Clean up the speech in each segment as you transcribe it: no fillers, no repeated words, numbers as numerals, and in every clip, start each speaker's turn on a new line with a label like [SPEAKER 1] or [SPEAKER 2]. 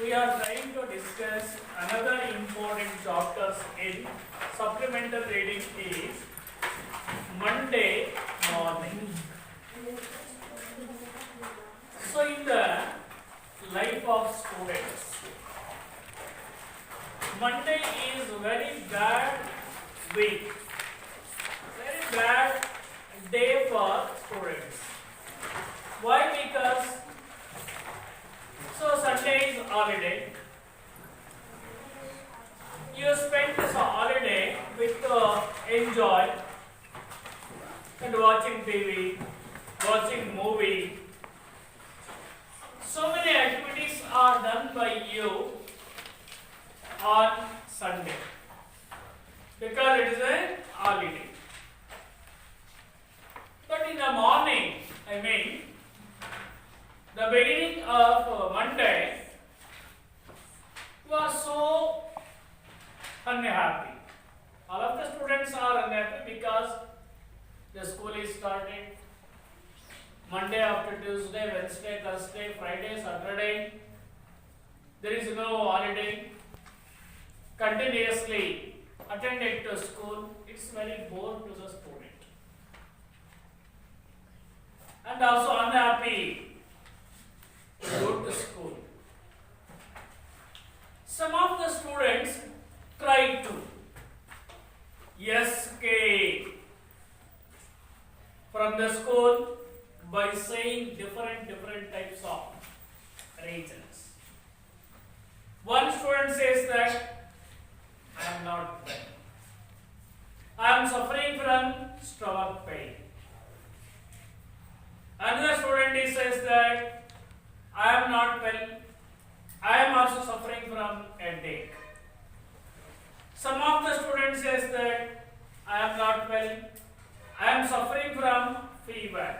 [SPEAKER 1] we are trying to discuss another important chapters in supplemental reading is Monday morning. So in the life of students, Monday is very bad week, very bad day for students. Why? Because Sunday is holiday. You spend this holiday with enjoy and watching TV, watching movie. So many activities are done by you on Sunday because it is a holiday. But in the morning, the beginning of Monday, you are so unhappy. All of the students are unhappy because the school is started. Monday after Tuesday, Wednesday, Thursday, Friday, Saturday. There is no holiday. Continuously attended to school. It's very bored to the student. And also unhappy to go to school. Some of the students try to escape from the school by saying different types of reasons. One student says that I am not well. I am suffering from stomach pain. Another student says that I am not well. I am also suffering from headache. Some of the students says that I am not well. I am suffering from fever.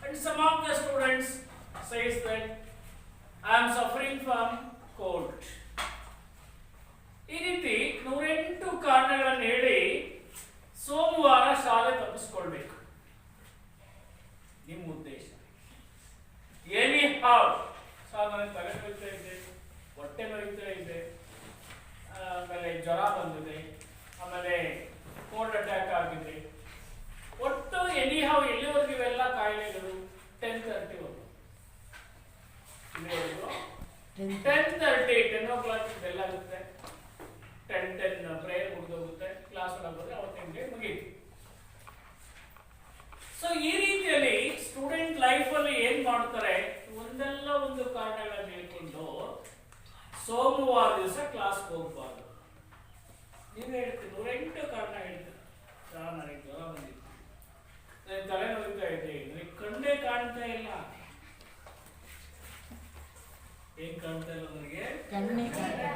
[SPEAKER 1] And some of the students says that I am suffering from cold. ಈ ರೀತಿ 108 ಕಾರಣಗಳನ್ನು ಹೇಳಿ ಸೋಮವಾರ ಶಾಲೆ ತಪ್ಪಿಸ್ಕೊಳ್ಬೇಕು. ನಿಮ್ಮ ಉದ್ದೇಶ any ಹಾವ್ sir ನನಗೆ ತಲೆ ನೋಯ್ತಾ ಇದೆ, ಹೊಟ್ಟೆ ನೋಯ್ತಾ ಇದೆ, ಆಮೇಲೆ ಜ್ವರ ಬಂದಿದೆ, ಆಮೇಲೆ ಕೋಲ್ಡ್ ಅಟ್ಯಾಕ್ ಆಗಿದೆ, ಒಟ್ಟು ಎನಿ ಹಾವ್ ಎಲ್ಲಿವರೆಗೂ ಇವೆಲ್ಲ ಕಾಯಿಲೆಗಳು 10:30 10 o'clock ಬೆಲ್ಲ ಆಗುತ್ತೆ, 10 ಪ್ರೇಯರ್ ಮುಗಿದೋಗುತ್ತೆ, ಕ್ಲಾಸ್ ಒಳಗೋದ್ರೆ ಅವತ್ತಿನ ಮುಗೀತು. ಸೊ ಈ ರೀತಿಯಲ್ಲಿ ಸ್ಟೂಡೆಂಟ್ ಲೈಫ್ ಅಲ್ಲಿ ಏನ್ ಮಾಡ್ತಾರೆ, ಒಂದಲ್ಲ ಒಂದು ಕಾರಣಗಳನ್ನು ಹೇಳ್ಕೊಂಡು ಸೋಮವಾರ ದಿವಸ ಕ್ಲಾಸ್ ಹೋಗ್ಬಾರ್ದು. ನೀವು ಹೇಳ್ತೀರಿ 108 ಕಾರಣ ಹೇಳ್ತೀರ. ನನಗೆ ಜ್ವರ ಬಂದಿತ್ತು, ನನಗೆ ತಲೆ ನೋಯ್ತಾ ಇದೆ, ನನಗೆ ಕಣ್ಣೇ ಕಾಣ್ತಾ ಇಲ್ಲ. ಏನ್ ಕಾಣ್ತಾ ಇಲ್ಲ? ನನಗೆ ಕಣ್ಣೇ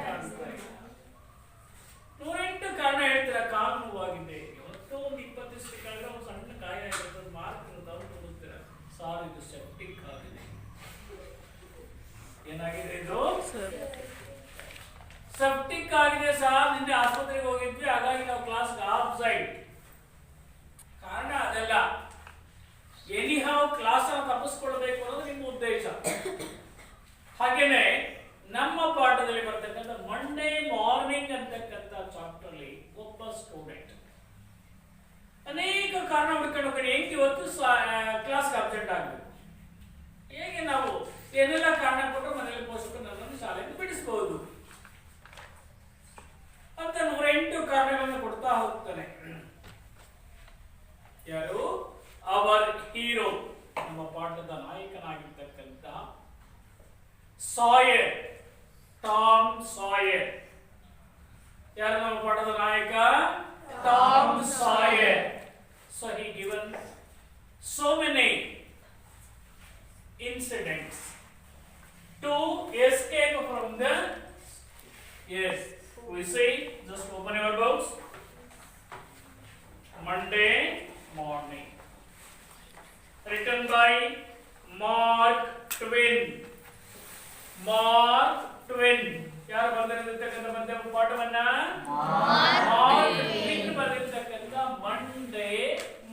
[SPEAKER 1] ಕಾಣ್ತಾ ಇಲ್ಲ. 108 ಕಾರಣ ಹೇಳ್ತೀರ. ಕಾಲು ನೋವಾಗಿದೆ, ಇವತ್ತು ಒಂದು 20 ಸೆಕೆಂಡ್ ಒಂದು ಸಣ್ಣ ಗಾಯ ಆಗಿರ್ತದೆ, ಮಾರ್ಕ್ ಇರ್ತಾವೆ ಕೊಡುತ್ತೀರ. ಸಾರ್ ಇದು ಸೆಪ್ಟಿಕ್ ಆಗಿದೆ. ಏನಾಗಿದೆ? ಇದು ಸೆಪ್ಟಿಕ್ ಆಗಿದೆ ಸಾರ್, ನಿನ್ನೆ ಆಸ್ಪತ್ರೆಗೆ ಹೋಗಿದ್ವಿ, ಹಾಗಾಗಿ ನಾವು ಕ್ಲಾಸ್ ಆಫ್ ಸೈಡ್. ಕಾರಣ ಅದೆಲ್ಲ. ಎನಿ ಹಾವ್ ಕ್ಲಾಸ್ ಅನ್ನು ತಪ್ಪಿಸ್ಕೊಳ್ಬೇಕು ಅನ್ನೋದು ನಿಮ್ಮ ಉದ್ದೇಶ. ಹಾಗೇನೆ ನಮ್ಮ ಪಾಠದಲ್ಲಿ ಬರ್ತಕ್ಕಂಥ ಮಂಡೇ ಮಾರ್ನಿಂಗ್ ಅಂತಕ್ಕಂಥ ಚಾಪ್ಟರ್ ಅಲ್ಲಿ ಒಬ್ಬ ಸ್ಟೂಡೆಂಟ್ ಅನೇಕ ಕಾರಣ ಹುಡ್ಕೊಂಡು ಹೋಗಿ ಹೆಂಗೆ ಇವತ್ತು ಕ್ಲಾಸ್ ಅಬ್ಸೆಂಟ್ ಆಗಬೇಕು, ಹೇಗೆ ನಾವು ಏನೆಲ್ಲ ಕಾರಣ ಕೊಟ್ಟು ಮನೇಲಿ ಪೋಷಕರು ನನ್ನನ್ನು ಶಾಲೆಯಿಂದ ಬಿಡಿಸಬಹುದು ಅಂತ 108 ಕಾರಣಗಳನ್ನು ಕೊಡ್ತಾ ಹೋಗ್ತಾನೆ. ಯಾರು? ಅವರ್ ಹೀರೋ, ನಮ್ಮ ಪಾಠದ ನಾಯಕನಾಗಿರ್ತಕ್ಕಂಥ ಸಾಯರ್, ಟಾಮ್ ಸಾಯರ್. ಯಾರು ನಮ್ಮ ಪಾಠದ ನಾಯಕ? Tom ಸಾಯರ್. So he given so many incidents to escape from the, yes, we say, just open your books. Monday morning, written by Mark Twain. Mark Twain. ಯಾರು ಬರೆದಿರ್ತಕ್ಕಂಥ ಮಧ್ಯಾಹ್ನ ಪಾಠವನ್ನ? ಮಾರ್ಕ್ ಟ್ವೇನ್ ಬರೆದಿರ್ತಕ್ಕಂಥ ಮಂಡೇ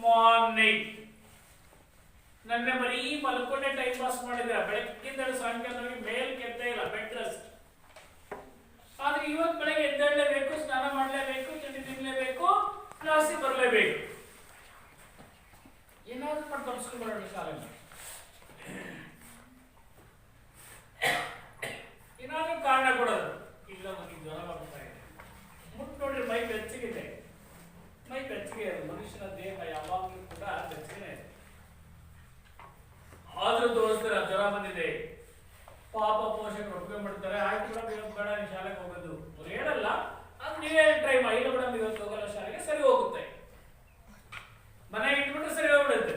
[SPEAKER 1] ಮಾರ್ನಿಂಗ್. ನನ್ನ ಬರೀ ಮಲ್ಕೊಂಡೆ ಟೈಮ್ ಪಾಸ್ ಮಾಡಿದ್ರೆ ಬೆಳಗ್ಗಿಂದ ಸಾಯಂಕಾಲ ಮೇಲ್ ಕೆತ್ತೇ ಇಲ್ಲ, ಬೆಡ್ ರೆಸ್ಟ್. ಆದ್ರೆ ಇವತ್ತು ಬೆಳಗ್ಗೆ ಎದ್ದೇಳಲೇಬೇಕು, ಸ್ನಾನ ಮಾಡಲೇಬೇಕು, ತಿಂಡಿ ತಿನ್ನಲೇಬೇಕು, ಕ್ಲಾಸಿಗೆ ಬರಲೇಬೇಕು. ಏನಾದ್ರೂ ಮಾಡಿ ತಪ್ಪಿಸ್ಕೊಂಡು ಬರೋಣ ಶಾಲೆಗೆ. ಏನಾದ್ರೂ ಕಾರಣ ಕೊಡೋದು, ಇಲ್ಲ ನನಗೆ ಜ್ವರ ಬರ್ತಾ ಇದೆ, ಮುಟ್ಟು ನೋಡ್ರಿ ಮೈ ಬೆಚ್ಚಗಿದೆ. ಮೈ ಬೆಚ್ಚಗೆ ಇದೆ, ಮನುಷ್ಯನ ದೇಹ ಯಾವಾಗಲೂ ಕೂಡ ಬೆಚ್ಚಗೆ ಇದೆ. ಆದ್ರೂ ತೋರಿಸ್ತಾರೆ ಜ್ವರ ಬಂದಿದೆ, ಪಾಪ ಪೋಷಕರು ಒಪ್ಪಿಗೆ ಮಾಡ್ತಾರೆ, ಆಯ್ತು ಕೂಡ ಇವತ್ತು ಬೇಡ ನೀವು ಶಾಲೆಗೆ ಹೋಗೋದು ಅವ್ರು ಹೇಳಲ್ಲ. ಅದು ನೀವೇ ಟ್ರೈ ಮಾಡಿ, ಇಲ್ಲ ಮೇಡಮ್ ಇವತ್ತು ಹೋಗಲ್ಲ ಶಾಲೆಗೆ, ಸರಿ ಹೋಗುತ್ತೆ. ಮನೆಗೆ ಇಟ್ಬಿಟ್ರೆ ಸರಿ ಹೋಗ್ಬಿಡುತ್ತೆ.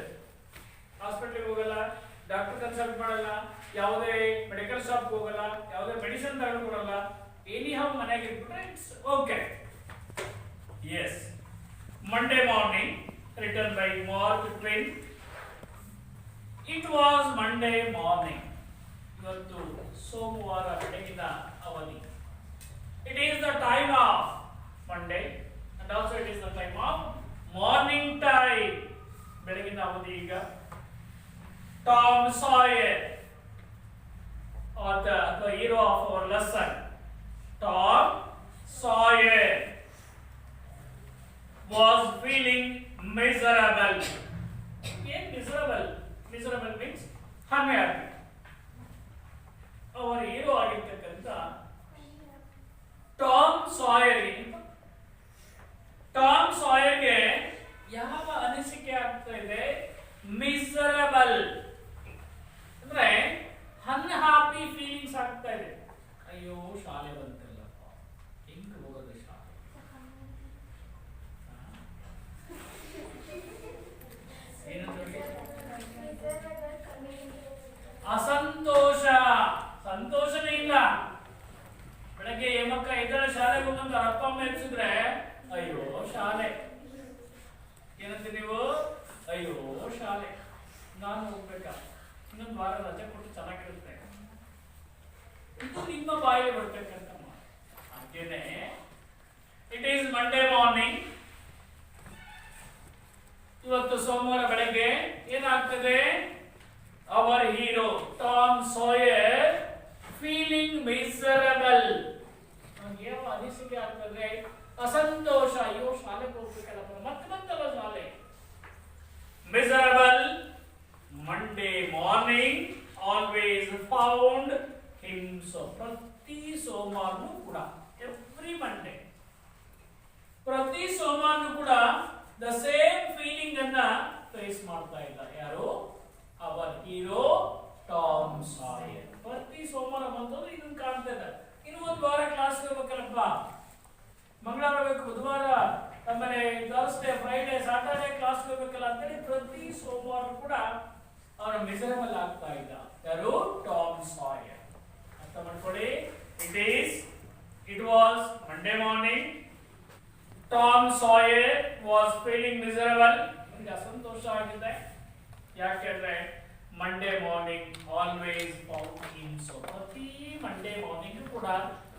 [SPEAKER 1] ಹಾಸ್ಪಿಟ್ಲಿಗೆ ಹೋಗಲ್ಲ, ಡಾಕ್ಟರ್ ಕನ್ಸಲ್ಟ್ ಮಾಡಲ್ಲ, ಯಾವುದೇ ಮೆಡಿಕಲ್ ಶಾಪ್ ಹೋಗಲ್ಲ, ಯಾವುದೇ ಮೆಡಿಸಿನ್ ತಗೊಂಡ್ಕೊಡಲ್ಲ, ಎನಿ ಹೌ ಮನೆಗೆ ಇಟ್ಬಿಟ್ರೆ it's okay. Yes, Monday morning, written by Mark Twain. It was Monday morning. ಇವತ್ತು ಸೋಮವಾರ ಬೆಳಗಿನ ಅವಧಿ. It is the time of Monday and also it is the time of morning time. ಬೆಳಗಿನ ಅವಧಿ ಈಗ. Tom Sawyer, author, the hero of our lesson. Tom Sawyer was feeling miserable. Miserable? Miserable means unhappy. ಅವರ hero ಆಗಿರ್ತಕ್ಕಂಥ Tom ಸಾಯರ್ಗೆ ಯಾವ ಅನಿಸಿಕೆ ಆಗ್ತಾ ಇದೆ? Miserable ಅಂದ್ರೆ ಅನ್ಹ್ಯಾಪಿ ಫೀಲಿಂಗ್ಸ್ ಆಗ್ತಾ ಇದೆ. ಅಯ್ಯೋ ಶಾಲೆ ಬಂತಲ್ಲಪ್ಪ, ಹೆಂಗ್ ಹೋಗೋದು ಶಾಲೆ? ಅಸಂತೋಷ, ಸಂತೋಷನೇ ಇಲ್ಲ. ಬೆಳಗ್ಗೆ ಮಕ್ಕ ಎದ್ದಳ ಶಾಲೆಗೆ ಹೋಗಂತ ಅಪ್ಪ ಅಮ್ಮ ಎಬ್ಸಿದ್ರೆ ಅಯ್ಯೋ ಶಾಲೆ ಏನಂತ ನೀವು? ಅಯ್ಯೋ ಶಾಲೆ, ನಾನು ಹೋಗ್ಬೇಕಾ, ಇನ್ನೊಂದು ವಾರ ರಜೆ ಕೊಟ್ಟು ಚೆನ್ನಾಗಿರುತ್ತೆ. ಇದು ನಿಮ್ಮ ಬಾಯಿಗೆ ಬರ್ತಕ್ಕಂಥ ಮಾತು. ಹಾಗೇನೆ ಇಟ್ ಈಸ್ ಮಂಡೇ ಮಾರ್ನಿಂಗ್. ಇವತ್ತು ಸೋಮವಾರ ಬೆಳಗ್ಗೆ ಏನಾಗ್ತದೆ? Our hero Tom Sawyer feeling miserable. ಯಾವ ಅನಿಸಿಕೆ ಆಗ್ತದೆ? ಅಸಂತೋಷ. ಅಯ್ಯೋ ಶಾಲೆಗೆ ಹೋಗ್ಬೇಕಲ್ಲಪ್ಪ, ಮತ್ತೆ ಬಂತಲ್ಲ ಶಾಲೆ. Miserable. Monday morning always found himself. ಪ್ರತಿ ಸೋಮವಾರನೂ ಕೂಡ, every Monday, ಪ್ರತಿ ಸೋಮವಾರನೂ ಕೂಡ the same feeling ಅನ್ನ ಫೇಸ್ ಮಾಡ್ತಾ ಇದ್ದ. ಯಾರು? Our hero Tom Sawyer. ಪ್ರತಿ ಸೋಮವಾರ ಬಂತಂದ್ರೆ ಇದನ್ನ ಕಾಣ್ತಾ ಇದ್ದಾರೆ. ಇನ್ನು ಒಂದು ವಾರ ಕ್ಲಾಸ್ ಹೋಗ್ಬೇಕಲ್ಲಪ್ಪ, ಮಂಗಳವಾರ ಹೋಗ್ಬೇಕು, ಬುಧವಾರ ಆಮೇಲೆ ಥರ್ಸ್ಡೇ, ಫ್ರೈಡೆ, ಸಾಟರ್ಡೆ ಕ್ಲಾಸ್ ಹೋಗ್ಬೇಕಲ್ಲ ಅಂತೇಳಿ ಪ್ರತಿ ಸೋಮವಾರ ಕೂಡ ಅವರ ಮಿಸರಬಲ್ ಆಗ್ತಾ ಇದ್ದ. ಯಾರು? ಟಾಮ್ ಸಾಯರ್. ಅರ್ಥ ಮಾಡ್ಕೊಳ್ಳಿ. It was Monday morning. Tom Sawyer was feeling miserable. ಅವನಿಗೆ ಅಸಂತೋಷ ಆಗಿದೆ. ಯಾಕೆಂದ್ರೆ Monday morning always found him so. ಪ್ರತಿ ಮಂಡೇ ಮಾರ್ನಿಂಗ್ ಕೂಡ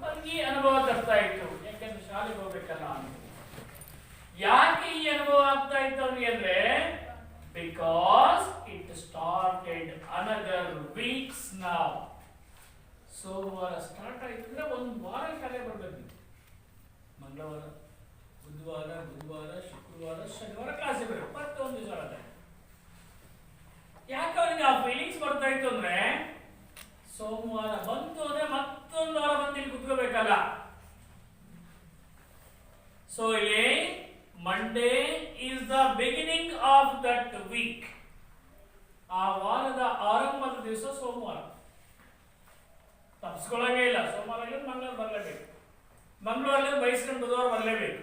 [SPEAKER 1] ಅವನಿಗೆ ಅನುಭವ ತರ್ತಾ ಇತ್ತು, ಯಾಕೆಂದ್ರೆ ಶಾಲೆಗೆ ಹೋಗ್ಬೇಕಲ್ಲ ಅಂತ. ಯಾಕೆ ಈ ಅನುಭವ ಆಗ್ತಾ ಇತ್ತು ಅವನಿಗೆ ಅಂದ್ರೆ, because it started another weeks now. ಸೋಮವಾರ ಸ್ಟಾರ್ಟ್ ಆಯ್ತು ಅಂದ್ರೆ ಒಂದು ವಾರ ಶಾಲೆ ಬರ್ಬೇಕು. ಮಂಗಳವಾರ, ಬುಧವಾರ, ಶುಕ್ರವಾರ, ಶನಿವಾರ ಕ್ಲಾಸಿಗೆ ಬರಬೇಕು, ಮತ್ತೆ ಒಂದು ದಿವಸ ರಜೆ. ಯಾಕೆ ಅವನಿಗೆ ಆ ಫೀಲಿಂಗ್ಸ್ ಬರ್ತಾ ಇತ್ತು ಅಂದ್ರೆ, ಸೋಮವಾರ ಬಂತು ಅಂದ್ರೆ ಮತ್ತೊಂದು ವಾರ ಬಂದು ಇಲ್ಲಿ ಕುತ್ಕೋಬೇಕಲ್ಲ. ಸೊ ಇಲ್ಲಿ Monday is the beginning of that week. ಆ ವಾರದ ಆರಂಭದ ದಿವಸ ಸೋಮವಾರ. ತಪ್ಪಿಸ್ಕೊಳ್ಳಂಗೇ ಇಲ್ಲ. ಸೋಮವಾರ ಮಂಗಳವಾರ ಬರಲೇಬೇಕು, ಮಂಗಳವಾರ ಬಯಸ್ಕೊಂಡು ಬುಧವಾರ ಬರಲೇಬೇಕು.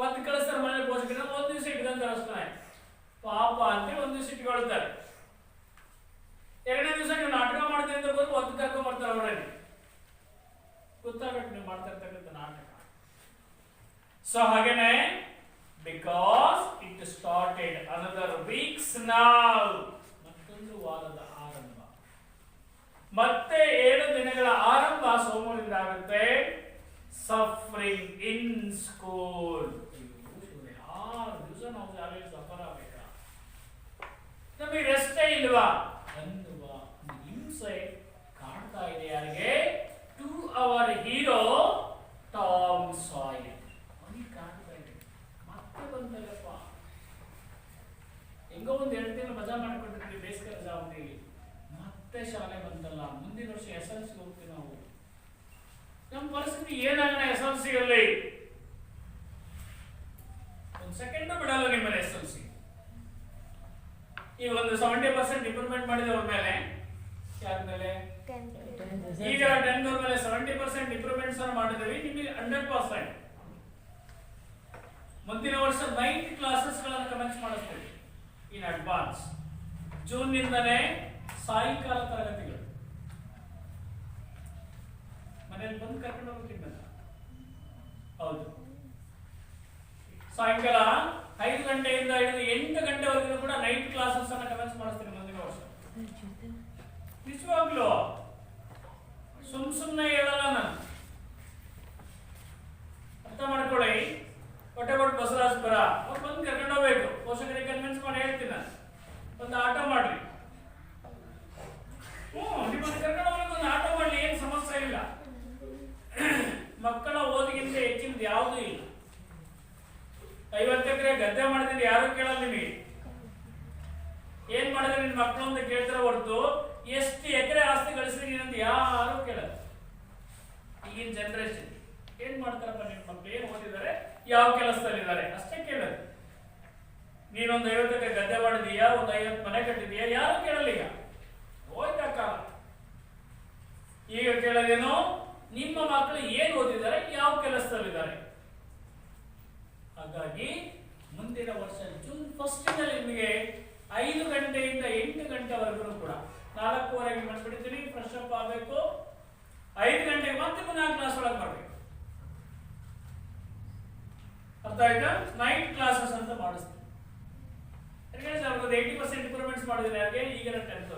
[SPEAKER 1] ಒಂದು ಕಳಿಸ್ತಾರೆ ಮನೇಲಿ ಪೋಷಕರ, ಒಂದು ದಿವಸ ಇಟ್ಕೊಂತ ಅಷ್ಟೇ ಪಾಪ ಅಂತೇಳಿ ಒಂದು ದಿವಸ ಇಟ್ಕೊಳ್ತಾರೆ. ಎರಡನೇ ದಿವಸ ನೀವು ನಾಟಕ ಮಾಡ್ತೀರಿ ಅಂತ ಬಂದು ಒಂದು ಕರ್ಕೊಂಡ್ ಬರ್ತಾರೆ ಅವರಲ್ಲಿ. ಗೊತ್ತಾಗಬೇಕು ನೀವು ಮಾಡ್ತಾ ಇರ್ತಕ್ಕಂಥ ನಾಟಕ. ಸೊ ಹಾಗೇನೆ because it started another weeks now. ಮತ್ತೊಂದು ವಾರದ ಆರಂಭ, ಮತ್ತೆ 7 ದಿನಗಳ ಆರಂಭ ಸೋಮವಾರದಿಂದ ಆಗುತ್ತೆ. Suffering in school. 6 ದಿವಸ ನಾವು ಶಾಲೆಯಲ್ಲಿ ಸಫರ್ ಆಗಬೇಕಾ? ಇಲ್ವಾ? ಅನ್ನುವ ಹಿಂಸೆ ಕಾಡ್ತಾ ಇದೆ ಯಾರಿಗೆ? To our hero Tom Sawyer. ಅವನಿಗೆ ಕಾಡ್ತಾ ಇದೆ. ಮತ್ತೆ ಬಂತಲ್ಲಪ್ಪ, ಹೆಂಗೋ ಒಂದು 2 ತಿಂಗಳು ಮಜಾ ಮಾಡ್ಕೊಂಡಿರ್ತೀವಿ ಬೇಸಿಗೆ ರಜಾ ಅವಧಿಯಲ್ಲಿ, ಮತ್ತೆ ಶಾಲೆ ಬಂತಲ್ಲ, ಮುಂದಿನ ವರ್ಷ SLC ಹೋಗ್ತೀವಿ ನಾವು. ನಮ್ಮ ಪರಿಸ್ಥಿತಿ ಏನಾಗೋಣ SLC ಅಲ್ಲಿ? ಒಂದು ಸೆಕೆಂಡು ಬಿಡಲ್ಲ ನಿಮ್ಮಲ್ಲಿ SLC. ಈ ಒಂದು 70% ಇಂಪ್ರೂವ್ಮೆಂಟ್ ಮಾಡಿದೆ ಅವ್ರ ಮೇಲೆ, ಯಾರ ಮೇಲೆ? ಈಗ 10 ಮೇಲೆ 70% ಇಂಪ್ರೂವ್ಮೆಂಟ್ಸ್ ಅನ್ನು ಮಾಡಿದ್ವಿ, ನಿಮಗೆ 100%. ಮುಂದಿನ ವರ್ಷ 9 ಕ್ಲಾಸಸ್ ಗಳನ್ನು ಕಮೆನ್ಸ್ ಮಾಡಿಸ್ತೀವಿ ಇನ್ ಅಡ್ವಾನ್ಸ್. ಜೂನ್ ನಿಂದನೇ ಸಾಯಂಕಾಲ ತರಗತಿಗಳು. ಮನೆಯಲ್ಲಿ ಬಂದು ಕರ್ಕೊಂಡು ಹೋಗ್ತೀನಿ. ಹೌದು, ಸಾಯಂಕಾಲ 5 ಗಂಟೆಯಿಂದ ಹಿಡಿದು 8 ಗಂಟೆವರೆಗೂ ಕೂಡ ನೈಟ್ ಕ್ಲಾಸಸ್ ಅನ್ನ ಕಮೆನ್ಸ್ ಮಾಡಿಸ್ತೀನಿ ಮುಂದಿನ ವರ್ಷ. ನಿಜವಾಗ್ಲೂ ಸುಮ್ಮನೆ ಹೇಳಲ್ಲ ನಾನು, ಅರ್ಥ ಮಾಡ್ಕೊಳ್ಳಿ. ಹೊಟ್ಟೆಗೊಟ್ಟು ಬಸವರಾಜಪುರ ಅವ್ರು ಬಂದು ಕರ್ಕೊಂಡು ಹೋಗ್ಬೇಕು, ಪೋಷಕರಿಗೆ ಕನ್ವಿನ್ಸ್ ಮಾಡಿ ಹೇಳ್ತೀನಿ ನಾನು, ಒಂದು ಆಟೋ ಮಾಡ್ರಿ. ನಿಮ್ಮನ್ನು ಕರ್ಕೊಂಡು ಹೋಗ್ಬೇಕು, ಒಂದು ಆಟೋ ಮಾಡ್ಲಿ, ಏನು ಸಮಸ್ಯೆ ಇಲ್ಲ. ಮಕ್ಕಳ ಓದಿಗಿಂತ ಹೆಚ್ಚಿನದು ಯಾವುದೂ ಇಲ್ಲ. 50 ಎಕರೆ ಗದ್ದೆ ಮಾಡಿದ್ರೆ ಯಾರು ಕೇಳಲ್ಲ ನಿಮಗೆ. ಏನ್ ಮಾಡಿದ್ರೆ ನಿನ್ ಮಕ್ಕಳು ಅಂತ ಕೇಳ್ತಾರೆ ಹೊರತು ಎಷ್ಟು ಎಕರೆ ಆಸ್ತಿ ಗಳಿಸಿದ್ರಿ ಅಂತ ಯಾರು ಕೇಳಲ್ಲ. ಈಗಿನ ಜನರೇಷನ್ ಏನ್ ಮಾಡ್ತಾರಪ್ಪ, ನಿನ್ ಮಕ್ಕಳು ಏನ್ ಓದಿದ್ದಾರೆ, ಯಾವ ಕೆಲಸದಲ್ಲಿದ್ದಾರೆ ಅಷ್ಟೇ ಕೇಳೋದು. ನೀನೊಂದು 50 ಎಕರೆ ಗದ್ದೆ ಮಾಡಿದೀಯಾ, ಒಂದು 50 ಮನೆ ಕಟ್ಟಿದೀಯಾ, ಯಾರು ಕೇಳಲ್ಲ. ಈಗ ಹೋಯ್ತಾ ಕಾಲ. ಈಗ ಕೇಳೋದೇನು, ನಿಮ್ಮ ಮಕ್ಕಳು ಏನ್ ಓದಿದ್ದಾರೆ, ಯಾವ ಕೆಲಸದಲ್ಲಿದ್ದಾರೆ. ಹಾಗಾಗಿ ಮುಂದಿನ ವರ್ಷ ಜೂನ್ 1 ನಿಮಗೆ 5 ಗಂಟೆಯಿಂದ 8 ಗಂಟೆವರೆಗೂ ಕೂಡ 4:15 ಮಾಡಿಬಿಡ್ತೀನಿ. ಫ್ರೆಶ್ ಅಪ್ ಆಗಬೇಕು. 5 ಗಂಟೆಗೆ ಮತ್ತೆ ಪುನಃ ಕ್ಲಾಸ್ ಒಳಗೆ ಮಾಡಬೇಕು. ಅರ್ಥ ಆಯ್ತಾ? ನೈಟ್ ಕ್ಲಾಸಸ್ ಅಂತ ಮಾಡಿಸ್ತೀನಿ. 80% ಇಂಪ್ರೂವ್ಮೆಂಟ್ಸ್ ಮಾಡಿದ್ರೆ ಹಾಗೆ ಈಗ 10th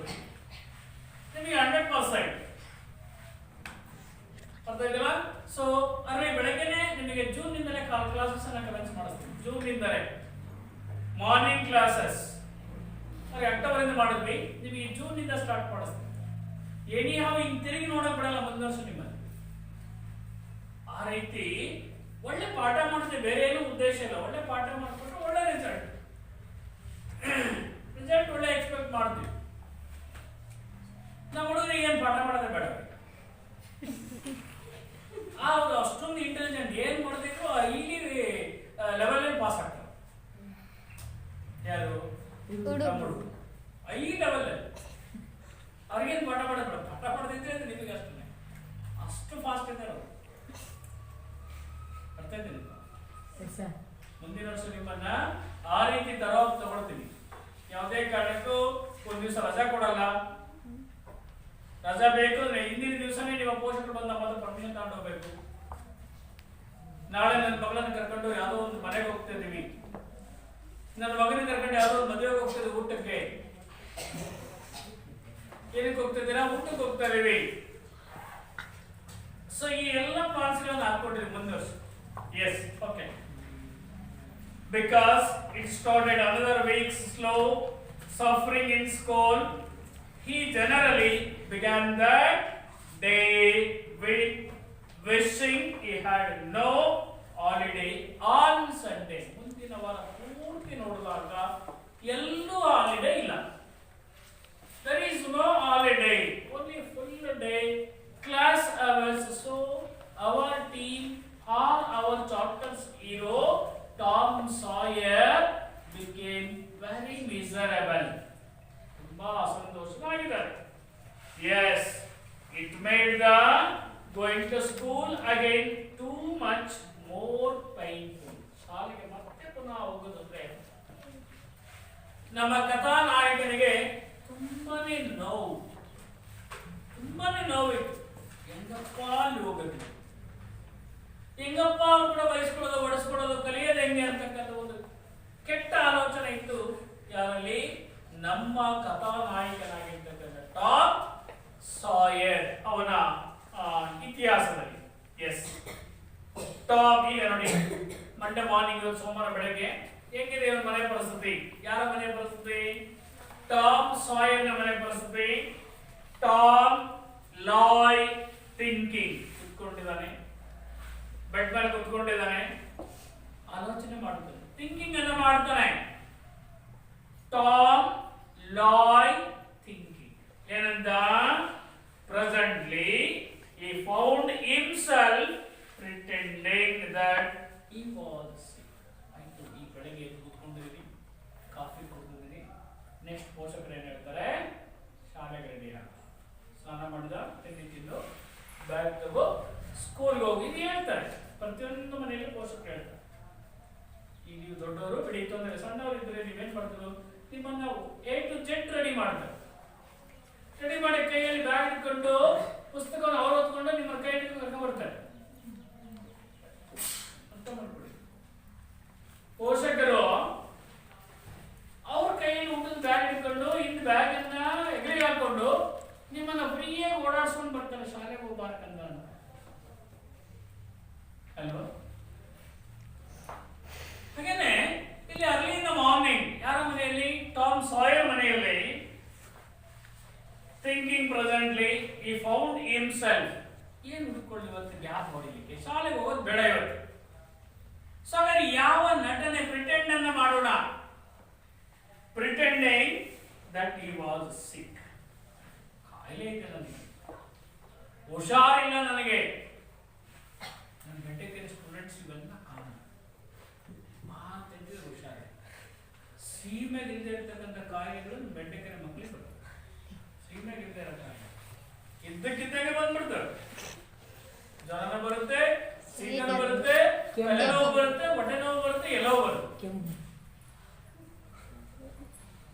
[SPEAKER 1] ನಿಮಗೆ 100%. ಅರ್ಥ ಆಯ್ತಲ್ಲ? ಸೊ ಅರೆ ಬೆಳಗ್ಗೆನೆ ನಿಮಗೆ ಜೂನ್ ನಿಂದಲೇ ಕ್ಲಾಸಸ್ ಅನ್ನ ಕಮೆನ್ಸ್ ಮಾಡಿಸ್ತೀವಿ. ಜೂನ್ ನಿಂದಲೇ ಮಾರ್ನಿಂಗ್ ಕ್ಲಾಸಸ್ ಅಕ್ಟೋಬರ್ ಇಂದ ಮಾಡಿದ್ವಿ, ನಿಮಗೆ ಜೂನ್ ನಿಂದ ಸ್ಟಾರ್ಟ್ ಮಾಡಿಸ್ತೀವಿ. ಎನಿ ಹಾವ್ ಹಿಂಗ್ ತಿರುಗಿ ನೋಡಕ್ ಬಿಡಲ್ಲ ಮುಂದಿನ ವರ್ಷ ನಿಮ್ಮಲ್ಲಿ. ಆ ರೀತಿ ಒಳ್ಳೆ ಪಾಠ ಮಾಡಿದ್ರೆ ಬೇರೆ ಏನೂ ಉದ್ದೇಶ ಇಲ್ಲ. ಒಳ್ಳೆ ಪಾಠ ಮಾಡಿಕೊಟ್ರೆ ಒಳ್ಳೆ ರಿಸಲ್ಟ್ ಒಳ್ಳೆ ಎಕ್ಸ್ಪೆಕ್ಟ್ ಮಾಡ್ತೀವಿ. ನಾವು ಹುಡುಗರಿಗೆ ಏನ್ ಪಾಠ ಮಾಡೋದೇ ಬೇಡ. ಹೌದು, ಅಷ್ಟೊಂದು ಇಂಟೆಲಿಜೆಂಟ್, ಏನ್ ಮಾಡಬೇಕು ಇಲ್ಲಿ ಲೆವೆಲ್ ಪಾಸ್ ಆಗ್ತಾರೆ. ಯಾರು? ಈ ಲೆವೆಲ್ ಅವ್ರಿಗೇನು ಪಾಠ ಮಾಡೋದು, ಪಾಠ ಮಾಡೋದಿದ್ರೆ ನಿಮಗೆ ಅಷ್ಟೇ, ಅಷ್ಟು ಫಾಸ್ಟ್ ಇದ್ದಾರೆ ಅವರು. ಅರ್ಥ ಆಯ್ತು? ಮುಂದಿನ ವರ್ಷ ನಿಮ್ಮನ್ನ ಆ ರೀತಿ ತಗೊಳ್ತೀನಿ. ಯಾವುದೇ ಕಾರಣಕ್ಕೂ ಒಂದು ದಿವಸ ರಜಾ ಕೊಡಲ್ಲ. ರಜಾ ಬೇಕು ಅಂದ್ರೆ ಹಿಂದಿನ ದಿವಸನೇ ನಿಮ್ಮ ಪೋಷಕರು ಬಂದು ನಮ್ಮ ಪರ್ಮಿಷನ್ ತಗೊಂಡು ಹೋಗ್ಬೇಕು. ನಾಳೆ ನನ್ನ ಮಗಳನ್ನ ಕರ್ಕೊಂಡು ಯಾವುದೋ ಒಂದು ಮನೆಗೆ ಹೋಗ್ತಾ ಇದೀವಿ, ನನ್ನ ಮಗನ ಕರ್ಕೊಂಡು ಯಾವುದೋ ಒಂದು ಮದುವೆಗೆ ಹೋಗ್ತಿದ್ವಿ, ಊಟಕ್ಕೆ. ಏನಕ್ಕೆ ಹೋಗ್ತಿದ್ದೀರಾ? ಊಟಕ್ಕೆ ಹೋಗ್ತಾ ಇದೀವಿ. ಸೊ ಈ ಎಲ್ಲ ಪ್ಲಾನ್ಸ್ಗಳನ್ನು ಹಾಕೊಂಡಿದ್ವಿ ಮುಂದೆ ವರ್ಷ. Yes, okay. Because it started another week's slow suffering in school, he generally began that day with wishing he had no holiday on Sunday. ಮುಂದಿನ ವಾರ ಪೂರ್ತಿ ನೋಡಿದಾಗ ಎಲ್ಲೂ ಹಾಲಿಡೇ ಇಲ್ಲ. There is no holiday, only full day class hours. So our team or our chapter's hero Tom Sawyer became very miserable. ತುಂಬಾ ಅಸಂತೋಷವಾಗಿದ್ದಾರೆ. Yes, it made the going to school again too much more painful. ಶಾಲೆಗೆ ಮತ್ತೆ ಪುನಃ ಹೋಗೋದಂದ್ರೆ ನಮ್ಮ ಕಥಾ ನಾಯಕನಿಗೆ ತುಂಬಾನೇ ನೋವಿತ್ತು. ಹೆಂಗಪ್ಪ ಅಲ್ಲಿ ಹೋಗೋದು, ಹೆಂಗಪ್ಪ ಅವ್ರು ಕೂಡ ಬಯಸ್ಕೊಳ್ಳೋದು, ಒಡಿಸ್ಕೊಳ್ಳೋದು, ಕಲಿಯೋದು ಹೆಂಗೆ ಅಂತಕ್ಕಂಥ ಒಂದು ಕೆಟ್ಟ ಆಲೋಚನೆ ಇತ್ತು ಯಾರಲ್ಲಿ? ನಮ್ಮ ಕಥಾ ನಾಯಕನಾಗಿರ್ತಕ್ಕಂಥ ಟಾಮ್ ಸಾಯರ್ ಅವನ ಇತಿಹಾಸದಲ್ಲಿ. ಎಸ್, ಟಾಮ್ ಈಗ ನೋಡಿ, ಮಂಡೇ ಮಾರ್ನಿಂಗ್ ಸೋಮವಾರ ಬೆಳಗ್ಗೆ ಹೆಂಗಿದೆ ಇವನ ಮನೆ ಪರಿಸ್ಥಿತಿ? ಯಾರ ಮನೆ ಪರಿಸ್ಥಿತಿ? ಟಾಮ್ ಸಾಯರ್ ನ ಮನೆಗೆ ಬರ್ಸ್ತೀವಿ. ಟಾಮ್ ಲಾಯ್ ಥಿಂಕಿಂಗ್, ಕುತ್ಕೊಂಡಿದ್ದಾನೆ, ಬೆಡ್ ಮೇಲೆ ಕುತ್ಕೊಂಡಿದ್ದಾನೆ, ಆಲೋಚನೆ ಮಾಡ್ತಾನೆ, ಥಿಂಕಿಂಗ್ ಅನ್ನ ಮಾಡ್ತಾನೆ. ಟಾಮ್ ಲಾಯ್ ಥಿಂಕಿಂಗ್ ಏನಂತ? Presently he found himself pretending that he was sick. ಆಯ್ತು, ಈ ಬೆಳಗ್ಗೆ ಎದ್ದು ಕೂತ್ಕೊಂಡಿದ್ದೀನಿ, ಕಾಫಿ ಕುಡಿದಿದ್ದೀನಿ. ನೆಕ್ಸ್ಟ್ ಪೋಷಕರು ಏನ್ ಹೇಳ್ತಾರೆ? ಶಾಲೆಗೆ ರೆಡಿ ಆಗ, ಸ್ನಾನ ಮಾಡಿದ, ತಿಂಡಿ ತಿಂದು, ಬ್ಯಾಗ್ ತಗೋ, ಸ್ಕೂಲ್ಗೆ ಹೋಗಿ ಹೇಳ್ತಾರೆ. ಪ್ರತಿಯೊಂದು ಮನೆಯಲ್ಲಿ ಪೋಷಕರು ಹೇಳ್ತಾರೆ. ಈಗ ನೀವು ದೊಡ್ಡವರು ಬಿಡಿ ತೊಂದರೆ, ಸಣ್ಣವರು ಇದ್ರೆ ನೀವೇನ್ ಮಾಡ್ತಾರೆ? ನಿಮ್ಮನ್ನ A to Z ರೆಡಿ ಮಾಡ್ತಾರೆ. ರೆಡಿ ಮಾಡಿ ಕೈಯಲ್ಲಿ ಬ್ಯಾಗ್ ಇಟ್ಕೊಂಡು ಪುಸ್ತಕವನ್ನು ಅವ್ರು ಹೊತ್ಕೊಂಡು ನಿಮ್ಮ ಕೈಯಲ್ಲಿ ಕರ್ಕೊಂಡು ಬರ್ತಾರೆ. ಅರ್ಥ ಮಾಡ್ಕೊಳ್ಳಿ, ಪೋಷಕರು ಅವ್ರ ಕೈಯಲ್ಲಿ ಊಟದ ಬ್ಯಾಗ್ ಇಟ್ಕೊಂಡು ಹಿಂದ್ ಬ್ಯಾಗ್ ಅನ್ನ ಎಗರಿಗೆ ಹಾಕೊಂಡು ನಿಮ್ಮನ್ನ ಫ್ರೀಯಾಗಿ ಓಡಾಡ್ಸ್ಕೊಂಡು ಬರ್ತಾರೆ ಶಾಲೆಗೆ ಹೋಗ್ಬಾರ್ಕಂದ ಅಲ್ವಾ? ಹಾಗೇನೆ ಇಲ್ಲಿ ಅರ್ಲಿ ಇನ್ ದ ಮಾರ್ನಿಂಗ್ ಯಾರ ಮನೆಯಲ್ಲಿ? ಟಾಮ್ ಸಾಯರ್ ಮನೆಯಲ್ಲಿ. Thinking presently he found himself. ಏನು ಹುಡುಕೊಳ್ಳಿ ಇವತ್ತು ಗ್ಯಾಪ್ ಹೊಡಿಲಿಕ್ಕೆ? ಶಾಲೆಗೆ ಹೋಗೋದು ಬೇಡ ಇವತ್ತು. ಸೊ ಹಾಗಾದ್ರೆ ಯಾವ ನಟನೆ, ಪ್ರಿಟೆಂಡ್ ಅನ್ನ ಮಾಡೋಣ? Pretending that he was sick. ಕಾಯಿಲೆ ಇದೆ ನನಗೆ, ಹುಷಾರಿಲ್ಲ ನನಗೆ. ನನ್ನ ಮೆಡಿಕಲ್ ಸ್ಟೂಡೆಂಟ್ಸ್ ಇವೆಲ್ಲ ಕಾರಣ ಮಾತಿದ್ರೆ ಹುಷಾರಿ. ಸೀಮೆಗೆ ಇಲ್ಲದೆ ಇರ್ತಕ್ಕಂಥ ಕಾಯಿಲೆಗಳು ಬೆಂಡೆಕಾಯಿ ಮಕ್ಕಳಿಗೆ ಬರ್ತವೆ. ಸೀಮೆಗೆ ಇಲ್ಲದೆ ಇರೋ ಕಾಯಿಲೆ ಇದ್ದಕ್ಕಿದ್ದಂಗೆ ಬಂದ್ಬಿಡ್ತವೆ. ಜ್ವರನ ಬರುತ್ತೆ, ಸೀಗನ ಬರುತ್ತೆ, ತಲೆನೋವು ಬರುತ್ತೆ, ಹೊಟ್ಟೆ ನೋವು ಬರುತ್ತೆ, ಎಲ್ಲವೂ ಬರುತ್ತೆ.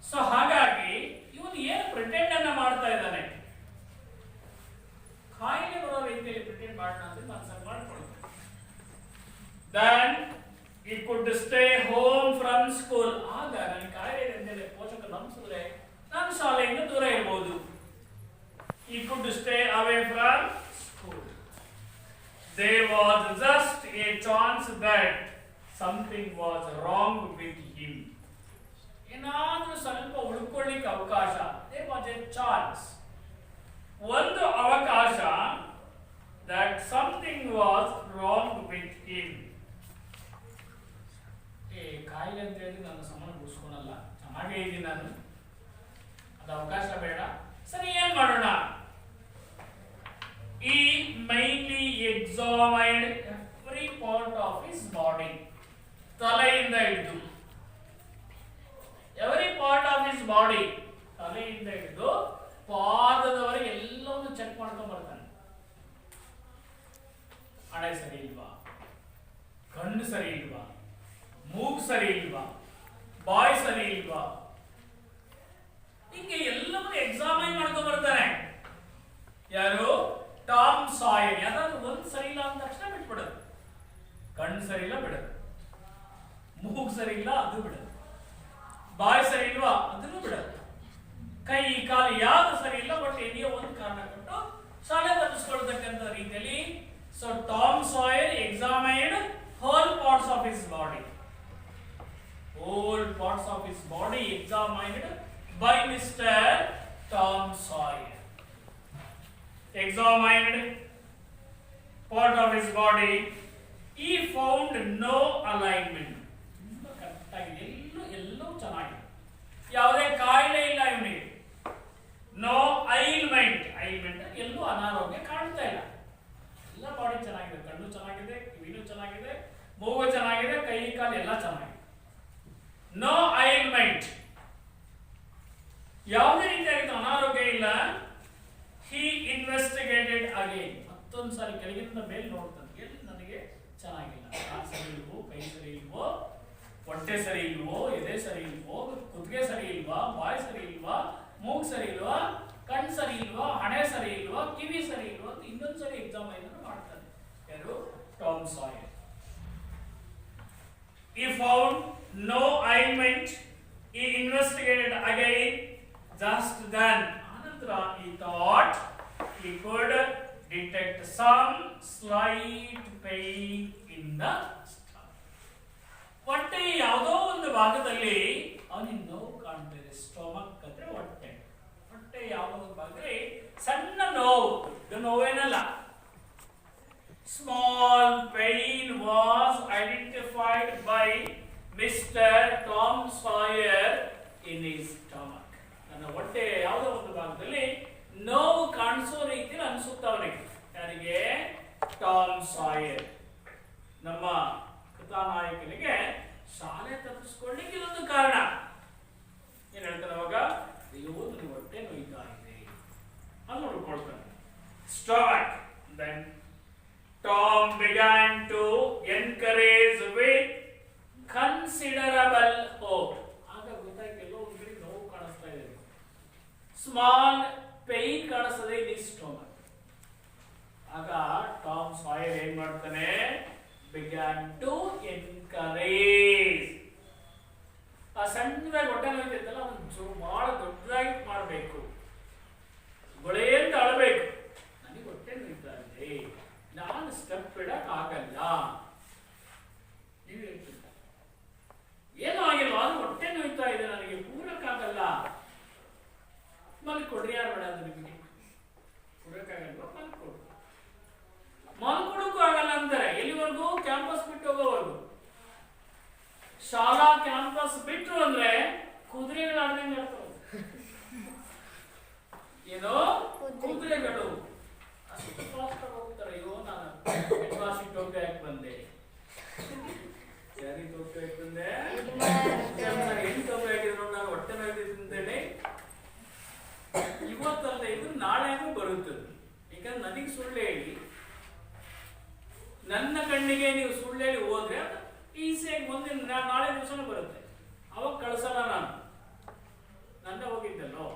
[SPEAKER 1] ಸೊ ಹಾಗಾಗಿ ಇವನು ಏನು ಪ್ರಿಟೆಂಡ್ ಅನ್ನ ಮಾಡ್ತಾ ಇದ್ದಾನೆ? ಕಾಯಿಲೆ ಬರೋ ರೀತಿಯಲ್ಲಿ ಪ್ರಿಟೆಂಡ್ ಮಾಡೋಣ ಅಂತ ಮನಸ್ಸಲ್ಲಿ ಮಾಡ್ಕೊಳ್ಳುತ್ತೆ. Then he could stay home from school. ಆಗ ನನಗೆ ಕಾಯಿಲೆ ಇದೆ ಅಂತೇಳಿ ಪೋಷಕರು ನಂಬಿಸಿದ್ರೆ ನಾನು ಶಾಲೆಯಿಂದ ದೂರ ಇರಬಹುದು. He could stay away from school. There was just a chance that something was wrong with him. ಏನಾದರೂ ಸ್ವಲ್ಪ ಉಳ್ಕೊಳ್ಳಿಕ್ಕೆ ಅವಕಾಶ. There was a chance. ಒಂದು ಅವಕಾಶ that something was wrong with him. ಕಾಯಿಲೆ ಅಂತ ಹೇಳಿ ನಾನು ಸಮಾನ ಬಿಡಿಸ್ಕೊಳಲ್ಲ, ಚೆನ್ನಾಗೇ ಇದ್ದೀನಿ ನಾನು, ಅದು ಅವಕಾಶ ಬೇಡ. ಸರಿ, ಏನ್ ಮಾಡೋಣ? He mainly examined every part of his body. ತಲೆಯಿಂದ ಹಿಡಿದು every part of his body, ತಲೆಯಿಂದ ಹಿಡಿದು ಪಾದದವರೆಗೆ ಎಲ್ಲವನ್ನು ಚೆಕ್ ಮಾಡ್ಕೊಂಡು ಬರ್ತಾನೆ. ಹಣೆ ಸರಿ ಇಲ್ವಾ, ಕಣ್ಣು ಸರಿ ಇಲ್ವಾ, ಮೂಗು ಸರಿ ಇಲ್ವಾ, ಬಾಯ್ ಸರಿ ಇಲ್ವಾ, ಹಿಂಗೆ ಎಲ್ಲವನ್ನು ಎಕ್ಸಾಮೈನ್ ಮಾಡ್ಕೊಂಡು ಬರ್ತಾನೆ. ಯಾರು? ಟಾಮ್ ಸಾಯರ್. ಯಾವ್ದಾದ್ರು ಒಂದು ಸರಿ ಇಲ್ಲ ಅಂದ ತಕ್ಷಣ ಬಿಟ್ಬಿಡೋದು. ಕಣ್ಣು ಸರಿ ಇಲ್ಲ ಬಿಡೋದು, ಮೂಗು ಸರಿ ಇಲ್ಲ ಅದು ಬಿಡೋದು, ಬಾಯ್ ಸರಿ ಇಲ್ವಾ ಅದನ್ನು ಬಿಡೋದು, ಕೈ ಕಾಲು ಯಾವ್ದು ಸರಿ ಇಲ್ಲ ಬಟ್ ಏನಿಯೋ ಒಂದು ಕಾರಣ ಕೊಟ್ಟು ಶಾಲೆ ತಪ್ಪಿಸ್ಕೊಳ್ತಕ್ಕಂಥ ರೀತಿಯಲ್ಲಿ. So Tom Sawyer examined whole parts of his body. Whole parts of his body examined by Mr. Tom Sawyer. Examined part of his body. He found no alignment. ಕರೆಕ್ಟಾಗಿ ಎಲ್ಲೂ ಚೆನ್ನಾಗಿದೆ, ಯಾವುದೇ ಕಾಯಿಲೆ ಇಲ್ಲ ಇವನಿಗೆ. No ailment. ಐಲ್ಮೆಂಟ್ ಎಲ್ಲೂ ಅನಾರೋಗ್ಯ ಕಾಣ್ತಾ ಇಲ್ಲ. ಎಲ್ಲ ಬಾಡಿ ಚೆನ್ನಾಗಿದೆ, ಕಣ್ಣು ಚೆನ್ನಾಗಿದೆ, ಕಿವಿನೂ ಚೆನ್ನಾಗಿದೆ, ಮೂಗು ಚೆನ್ನಾಗಿದೆ, ಕೈ ಕಾಲು ಎಲ್ಲ ಚೆನ್ನಾಗಿದೆ. ನೋ ಐಲ್ಮೆಂಟ್, ಯಾವುದೇ ರೀತಿಯಾಗಿ ಅನಾರೋಗ್ಯ ಇಲ್ಲ. ಹಿ ಇನ್ವೆಸ್ಟಿಗೇಟೆಡ್ ಅಗೇನ್. ಮತ್ತೊಂದು ಸಾರಿ ಕೆಳಗಿಂದ ಮೇಲೆ ನೋಡ್ತಾನೆ, ಎಲ್ಲಿ ನನಗೆ ಚೆನ್ನಾಗಿಲ್ಲ, ಕಾಲು ಸರಿ ಇಲ್ವೋ, ಕೈ ಸರಿ ಇಲ್ವೋ, ಹೊಟ್ಟೆ ಸರಿ ಇಲ್ವೋ, ಎದೆ ಸರಿ ಇಲ್ವೋ, ಕುತ್ತಿಗೆ ಸರಿ ಇಲ್ವಾ, ಬಾಯಿ ಸರಿ ಇಲ್ವಾ, ಮೂಗು ಸರಿ ಇಲ್ವಾ, ಕಣ್ಣು ಸರಿ ಇಲ್ವಾ, ಹಣೆ ಸರಿ ಇಲ್ವಾ, ಕಿವಿ ಸರಿ ಇಲ್ವಾ ಅಂತ ಇನ್ನೊಂದು ಸರಿ ಎಕ್ಸಾಮೈನ್ ಮಾಡ್ತಾನೆ. ಯಾರು? Tom ಸಾಯರ್. He found no ailment. He investigated again. Just then, Anandra, he thought he could detect some slight pain in the stomach. ಹೊಟ್ಟೆ ಯಾವುದೋ ಒಂದು ಭಾಗದಲ್ಲಿ ಅವನಿಗೆ ನೋವು ಕಾಣ್ತಿದೆ. ಸ್ಟೊಮಕ್ ಅಂದ್ರೆ ಟಾಮ್ ಸಾಯರ್ ನಮ್ಮ ಕಥಾನಾಯಕನಿಗೆ ಶಾಲೆ ತಪ್ಪಿಸ್ಕೊಳ್ಳಿಕ್ಕೆ ಇದೊಂದು ಕಾರಣ. ಏನ್ ಹೇಳ್ತಾನೆ ಅವಾಗ? ಅಯ್ಯೋ ನನಗೆ ಹೊಟ್ಟೆ ನೋಯ್ತಾ ಇದೆ ಅದು ನೋಡ್ಕೊಳ್ತಾನೆ. Stomach. Then Tom began to encourage with considerable hope. ಆಗ ಗೊತ್ತಾಯ್ತು ಎಲ್ಲೋ ಒಂದು ಕಡೆ ನೋವು ಕಾಣಿಸ್ತಾ ಇದೆ. ಸ್ಮಾಲ್ ಪೇನ್ ಕಾಣಿಸ್ತದೆ ಇಲ್ಲಿ ಸ್ಟಮಕ್. ಆಗ ಟಾಮ್ ಸಾಯರ್ ಏನ್ ಮಾಡ್ತಾನೆ? began to encourage. ಆ ಸಣ್ಣದಾಗಿ ಹೊಟ್ಟೆ ನೋಯ್ತಿದ್ದಲ್ಲ ಅವನು ಬಹಳ ದೊಡ್ಡದಾಗಿ ಮಾಡಬೇಕು. ಗೊಳೆ ಅಂತ ಅಳಬೇಕು. ನನಗೆ ಹೊಟ್ಟೆ ನೋಯ್ತಾ ಇದೆ, ನಾನು ಸ್ಟೆಪ್ ಇಡಕ್ ಆಗಲ್ಲ. ನೀವು ಹೇಳ್ತಿದ್ದ ಏನೂ ಆಗಿಲ್ಲ, ಅದು ಹೊಟ್ಟೆ ನೋಯ್ತಾ ಇದೆ, ನನಗೆ ಕೂರಕ್ಕಾಗಲ್ಲ. ಮಲ್ಕೊಡ್ರಿ, ಯಾರು ಬೇಡ ಅದು ನಿಮಗೆ ಕೂರಕ್ಕಾಗಲ್ವ? ಮಲ್ಕೊಡು. ಮಲ್ಕೊಡಕ್ಕೂ ಆಗಲ್ಲ ಅಂತಾರೆ. ಎಲ್ಲಿವರೆಗೂ? ಕ್ಯಾಂಪಸ್ ಬಿಟ್ಟು ಹೋಗೋವರೆಗೂ. ಶಾಲಾ ಕ್ಯಾಂಪಸ್ ಬಿಟ್ರು ಅಂದ್ರೆ ಕುದುರೆಗಳು ಆಡ್ದಂಗೆ ಆಡ್ತಾವೆ. ಏನೋ ಕುದುರೆಗಳು ಅಷ್ಟು ಫಾಸ್ಟ್ ಹೋಗ್ತಾರೆ. ಅಯ್ಯೋ ನಾನು ಹೆಡ್ಮಾಸ್ಟರ್ ಟೋಪಿ ಹಾಕಿ ಬಂದೆ, ಸರಿ ಟೋಪಿ ಹಾಕಿ ಬಂದೆ, ಹೆಣ್ಣು ಟೋಪಿ ಹಾಕಿದ್ರು ನಾನು ಹೊಟ್ಟೆ ನೋಯ್ತಿದ್ದೇನೆ. ಇವತ್ತಲ್ಲ ಇದು ನಾಳೆಗೂ ಬರುತ್ತದೆ. ಯಾಕಂದ್ರೆ ನನಗೆ ಸುಳ್ಳು ಹೇಳಿ, ನನ್ನ ಕಣ್ಣಿಗೆ ನೀವು ಸುಳ್ಳು ಹೇಳಿ ಹೋದ್ರೆ ಈಸಿಯಾಗಿ ಮುಂದಿನ ನಾಳೆ ದಿವಸನೂ ಬರುತ್ತೆ. ಅವಾಗ ಕಳಿಸಲ್ಲ. ನನ್ನ ಹೋಗಿದ್ದಲ್ಲೋ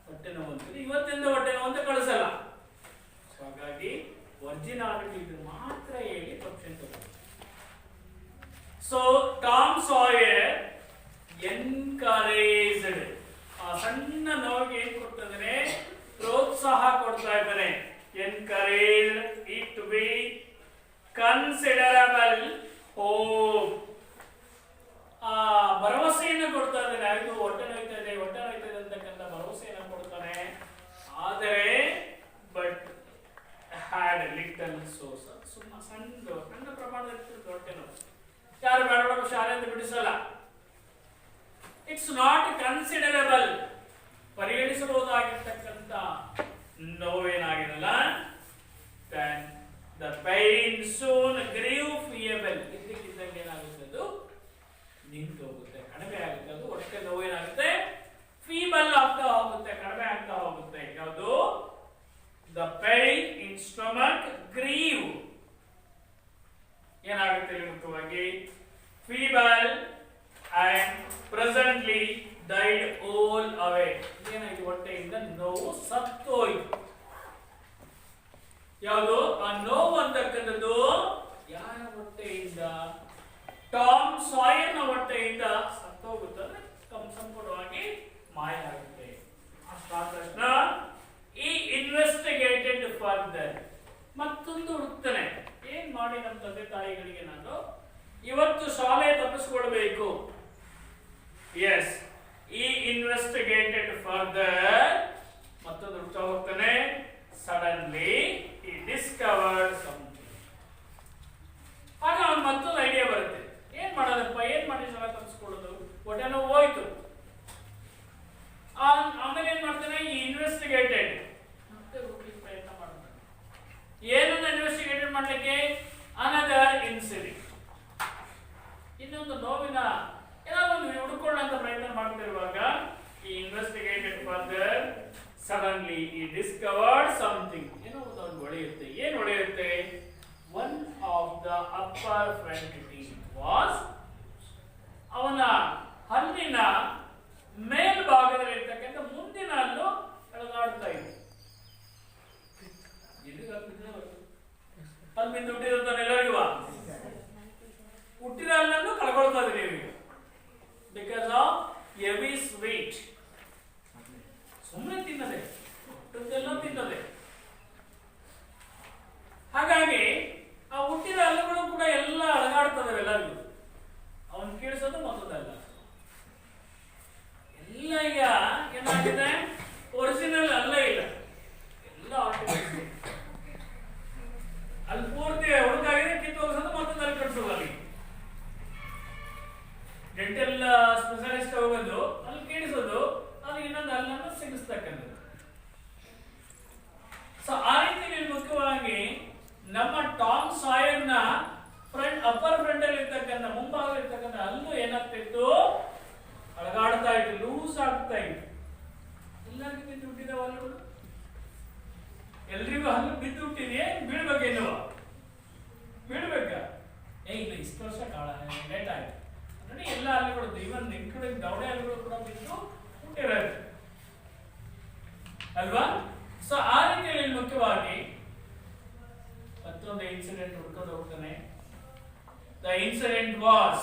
[SPEAKER 1] ಹೊಟ್ಟೆ ನೋವು ಅಂತೀನಿ, ಇವತ್ತಿಂದ ಹೊಟ್ಟೆ ನೋವು ಅಂತ ಕಳಿಸಲ್ಲ. ಹಾಗಾಗಿ ಒರಿಜಿನಾಲಿಟಿ ಇದ್ರೆ ಮಾತ್ರ ಹೇಳಿ ಪಕ್ಷ ತಗೊಳ್ಳಿ. So Tom Sawyer encouraged. ಆ ಸಣ್ಣ ನೋವಿಗೆ ಏನ್ ಕೊಡ್ತಾನೆ? ಪ್ರೋತ್ಸಾಹ ಕೊಡ್ತಾ ಇದ್ದಾನೆ. Encouraged it to be considerable hope. ಆ ಭರವಸೆಯನ್ನು ಕೊಡ್ತಾ ಇದ್ದಾನೆ. ಇದು ಹೊಟ್ಟೆ ನೋಯ್ತಾ ಇದೆ, ಹೊಟ್ಟೆ ನೋಯ್ತಾ ಇದೆ ಅಂತಕ್ಕಂಥ ಭರವಸೆಯನ್ನು ಕೊಡ್ತಾನೆ. ಆದರೆ ಬಟ್ ಹ್ಯಾಡ್ ಲಿಟಲ್ ಸೋರ್ಸ್, ಸಣ್ಣ ಪ್ರಮಾಣದಲ್ಲಿ ಹೊಟ್ಟೆ ನೋವು. ಯಾರು ಬೇಡ ಶಾಲೆ ಅಂತ ಬಿಡಿಸಲ್ಲ. ಇಟ್ಸ್ ನಾಟ್ ಕನ್ಸಿಡರಬಲ್, ಪರಿಗಣಿಸಬಹುದಾಗಿರ್ತಕ್ಕಂಥ ನೋವೇನಾಗಿರಲ್ಲ. The pain soon grew feeble. ಇದ್ದಕ್ಕಿದ್ದಂಗೆ ಏನಾಗುತ್ತೆ? ಅದು ನಿಂತು ಹೋಗುತ್ತೆ, ಕಡಿಮೆ ಆಗುತ್ತೆ. ಅದು ಹೊಟ್ಟೆ ನೋವು ಏನಾಗುತ್ತೆ? ಫೀಬಲ್ ಆಗ್ತಾ ಹೋಗುತ್ತೆ, ಕಡಿಮೆ ಆಗ್ತಾ ಹೋಗುತ್ತೆ. ಯಾವುದು? The pain in stomach grew. ಏನಾಗುತ್ತೆ ಇಲ್ಲಿ ಮುಖ್ಯವಾಗಿ? feeble and presently died all away. ಏನಾಯ್ತು? ಹೊಟ್ಟೆಯಿಂದ ನೋವು ಸತ್ತೋಯ್ತು. ಯಾವುದು? ಆ ನೋವು ಅಂತಕ್ಕಂಥದ್ದು ಯಾರ ಹೊಟ್ಟೆಯಿಂದ? ಟಾಮ್ ಸಾಯರ್ ನ ಹೊಟ್ಟೆಯಿಂದ ಸತ್ತೋಗುತ್ತದೆ, ಸಂಪೂರ್ಣವಾಗಿ ಮಾಯ ಆಗುತ್ತೆ. ತಕ್ಷಣ ಈ ಇನ್ವೆಸ್ಟಿಗೇಟೆಡ್ ಫರ್ದರ್, ಮತ್ತೊಂದು ಹುಡುಕ್ತಾನೆ. ಏನ್ ಮಾಡಿ ನಮ್ಮ ತಂದೆ ತಾಯಿಗಳಿಗೆ ನಾನು ಇವತ್ತು ಶಾಲೆ ತಪ್ಪಿಸ್ಕೊಳ್ಬೇಕು? ಎಸ್, ಈ ಇನ್ವೆಸ್ಟಿಗೇಟೆಡ್ ಫರ್ದರ್ ಮತ್ತೊಂದು ಹುಡುಕ್ತಾ ಹೋಗ್ತಾನೆ. Suddenly he discovered something. ಆಗ ಅವನು ಮತ್ತೊಂದು ಐಡಿಯಾ ಬರುತ್ತೆ. ಏನ್ ಮಾಡೋದಪ್ಪ, ಏನ್ ಮಾಡಿ ಶಾಲೆ ತಪ್ಪಿಸ್ಕೊಳ್ಳೋದು? ಹೊಟ್ಟೆ ನೋವು ಹೋಯ್ತು. ಆಮೇಲೆ ಏನ್ ಮಾಡ್ತಾನೆ? ಈ ಇನ್ವೆಸ್ಟಿಗೇಟೆಡ್ ಮತ್ತೆ ಹೋಗ್ಲಿಕ್ಕೆ ಪ್ರಯತ್ನ ಮಾಡ್ತಾನೆ. ಏನನ್ನ ಇನ್ವೆಸ್ಟಿಗೇಟೆಡ್ ಮಾಡ್ಲಿಕ್ಕೆ? ಅನದರ್ ಇನ್ಸಿಡೆಂಟ್, ಇನ್ನೊಂದು ನೋವಿನ ಏನಾದ್ರು ಒಂದು ಹುಡುಕೊಳ್ಳೋ ಅಂತ ಪ್ರಯತ್ನ ಮಾಡ್ತಿರುವಾಗ ಈ investigated further suddenly he discovered something. ಏನೋ ಒಂದು ಹೊಳೆಯುತ್ತೆ. ಏನು ಹೊಳೆಯುತ್ತೆ? One of the upper front teeth was, ಅವನ ಹಲ್ಲಿನ ಮೇಲ್ಭಾಗದಲ್ಲಿ ಇರ್ತಕ್ಕಂಥ ಮುಂದಿನ ಹಲ್ಲು ಎಳೆದಾಡ್ತಾ ಇದೆ. ಹಲ್ಲು ಬಿದ್ದು ಹುಟ್ಟಿದಂತ ಎಲ್ಲರಿಗೂ ಹುಟ್ಟಿದ ಹಲ್ಲನ್ನು ಕಳ್ಕೊಳ್ತಾ ಇದೀವಿ ಬಿಕಾಸ್ ಆಫ್ ಹೆವಿ ಸ್ವೀಟ್. ಸುಮ್ಮನೆ ತಿನ್ನದೆ, ಹುಟ್ಟದ್ದೆಲ್ಲ ತಿನ್ನದೆ. ಹಾಗಾಗಿ ಆ ಹುಟ್ಟಿದ ಹಲ್ಲುಗಳು ಕೂಡ ಎಲ್ಲ ಅಳಗಾಡ್ತದೆ ಎಲ್ಲರಿಗೂ. ಅವನು ಕೇಳಿಸೋದು ಮತ್ತದಲ್ಲ. ಲೂಸ್ ಆಗ್ತಾ ಇದೆ. ಎಲ್ಲರಿಗೂ ಬಿದ್ದು ಹುಟ್ಟಿದಾವ ಹಲ್ಲುಗಳು? ಎಲ್ರಿಗೂ ಹಲ್ಲು ಬಿದ್ದು ಹುಟ್ಟಿದೆಯೇ? ಬೀಳ್ಬೇಕೇನುವ? ಬೀಳ್ಬೇಕಾ? ಇಲ್ಲ, ಇಷ್ಟು ವರ್ಷ ಲೇಟ್ ಆಯ್ತು ನೋಡಿ. ಎಲ್ಲ ಹಲ್ಲುಗಳು, ಇವನ್ ನಿಮ್ ಕಡೆ ದವಡೆ ಹಲ್ಲುಗಳು ಕೂಡ ಬಿದ್ದು ಹುಟ್ಟಿರೋದು ಅಲ್ವಾ? ಸೊ ಆ ರೀತಿಯಲ್ಲಿ ಮುಖ್ಯವಾಗಿ ಮತ್ತೊಂದು ಇನ್ಸಿಡೆಂಟ್ ಹುಡ್ಕೊಂಡು ಹೋಗ್ತಾನೆ. The incident was